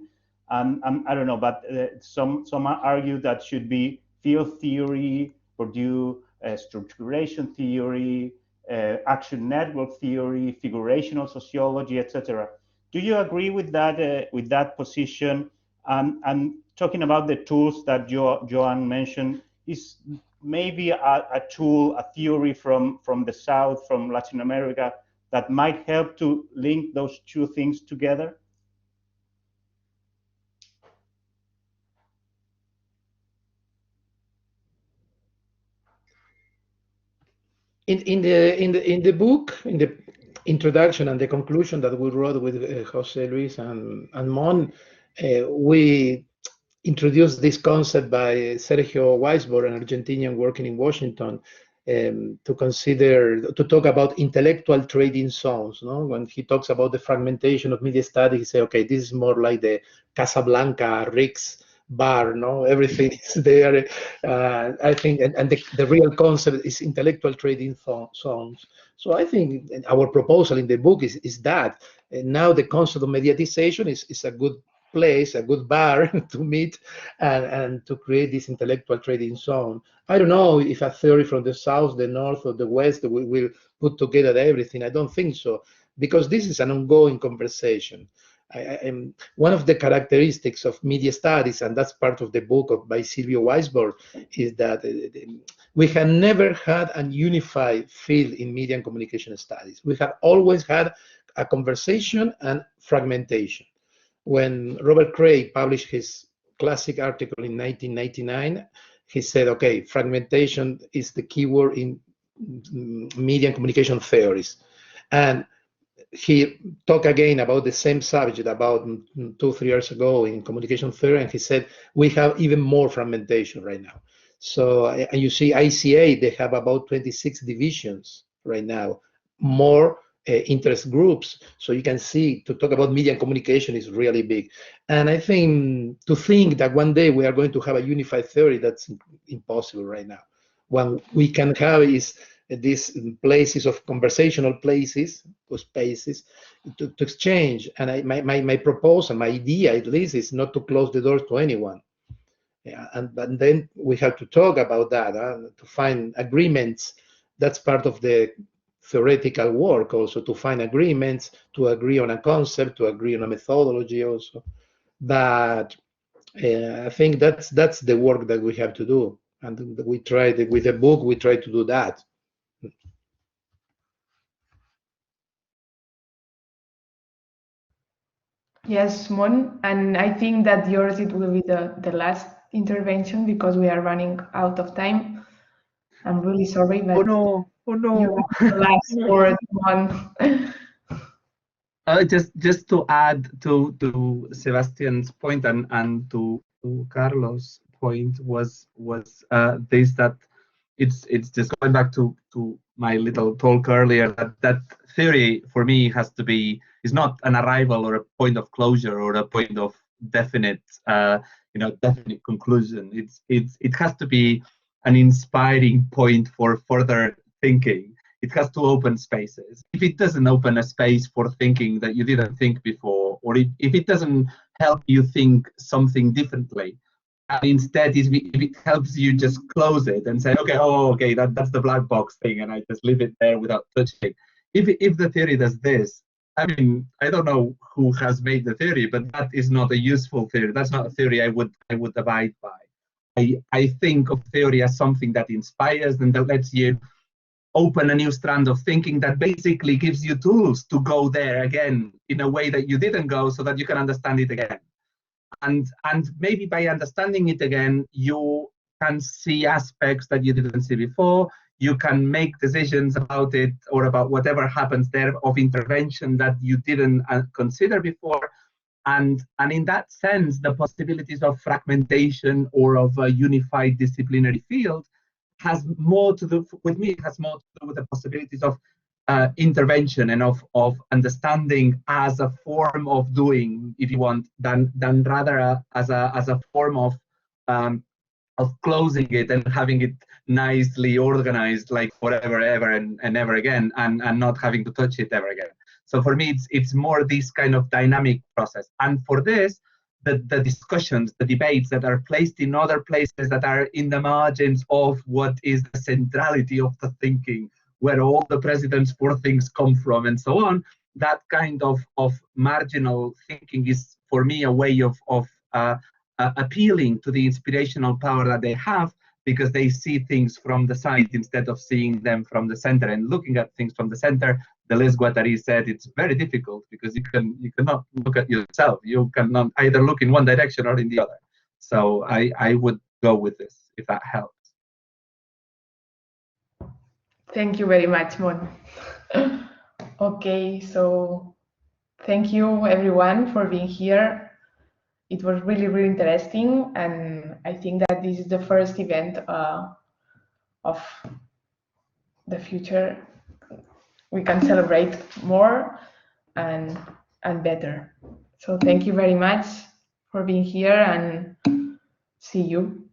I don't know, but some argue that should be field theory, Purdue structuration theory, action network theory, figurational sociology, etc. Do you agree with that position? And talking about the tools that Joan mentioned, is maybe a tool, a theory from the South, from Latin America, that might help to link those two things together? In the book, in the introduction and the conclusion that we wrote with Jose Luis and Mon, we introduced this concept by Sergio Weisbord, an Argentinian working in Washington, to talk about intellectual trading zones. No? When he talks about the fragmentation of media studies, he says, okay, this is more like the Casablanca Rick's bar, no? Everything is there. I think, and the real concept is intellectual trading zones. So I think our proposal in the book is that now the concept of mediatization is a good place, a good bar to meet and to create this intellectual trading zone. I don't know if a theory from the South, the North, or the West will put together everything. I don't think so, because this is an ongoing conversation. One of the characteristics of media studies, and that's part of the book by Silvio Weisbord, is that we have never had a unified field in media and communication studies. We have always had a conversation and fragmentation. When Robert Craig published his classic article in 1999, he said, okay, fragmentation is the keyword in media and communication theories. And he talked again about the same subject about 2-3 years ago in communication theory, and he said, we have even more fragmentation right now. So, and you see ICA, they have about 26 divisions right now, more interest groups. So you can see, to talk about media and communication is really big. And I think to think that one day we are going to have a unified theory, that's impossible right now. What we can have is these places of conversational places or spaces to exchange. And my proposal, my idea at least, is not to close the door to anyone. Yeah, and then we have to talk about that, to find agreements. That's part of the theoretical work also to find agreements, to agree on a concept, to agree on a methodology also. But I think that's the work that we have to do, and we tried with the book. We try to do that. Yes, Mon, and I think that yours it will be the last intervention because we are running out of time. I'm really sorry, but oh no, you have the last word, Mon. Just to add to Sebastian's point and to Carlos' point was this, that it's just going back to my little talk earlier, that theory for me is not an arrival or a point of closure or a point of definite definite conclusion. It has to be an inspiring point for further thinking. It has to open spaces. If it doesn't open a space for thinking that you didn't think before, or if it doesn't help you think something differently, and instead if it helps you just close it and say, okay, that's the black box thing, and I just leave it there without touching. If the theory does this, I mean, I don't know who has made the theory, but that is not a useful theory. That's not a theory I would abide by. I think of theory as something that inspires and that lets you open a new strand of thinking that basically gives you tools to go there again in a way that you didn't go, so that you can understand it again. And maybe by understanding it again, you can see aspects that you didn't see before. You can make decisions about it or about whatever happens there of intervention that you didn't consider before. And in that sense, the possibilities of fragmentation or of a unified disciplinary field has more to do with the possibilities of intervention and of understanding as a form of doing, if you want, than rather as a form of closing it and having it nicely organized, like forever, ever and ever again, and not having to touch it ever again. So for me, it's more this kind of dynamic process. And for this, the discussions, the debates that are placed in other places that are in the margins of what is the centrality of the thinking, where all the president's four things come from and so on, that kind of marginal thinking is, for me, a way of appealing to the inspirational power that they have, because they see things from the side instead of seeing them from the center. And looking at things from the center, Deleuze Guattari said, it's very difficult because you cannot look at yourself. You cannot either look in one direction or in the other. So I would go with this, if that helps. Thank you very much, Mon. Okay, so thank you everyone for being here. It was really, really interesting, and I think that this is the first event of the future. We can celebrate more and better. So thank you very much for being here, and see you.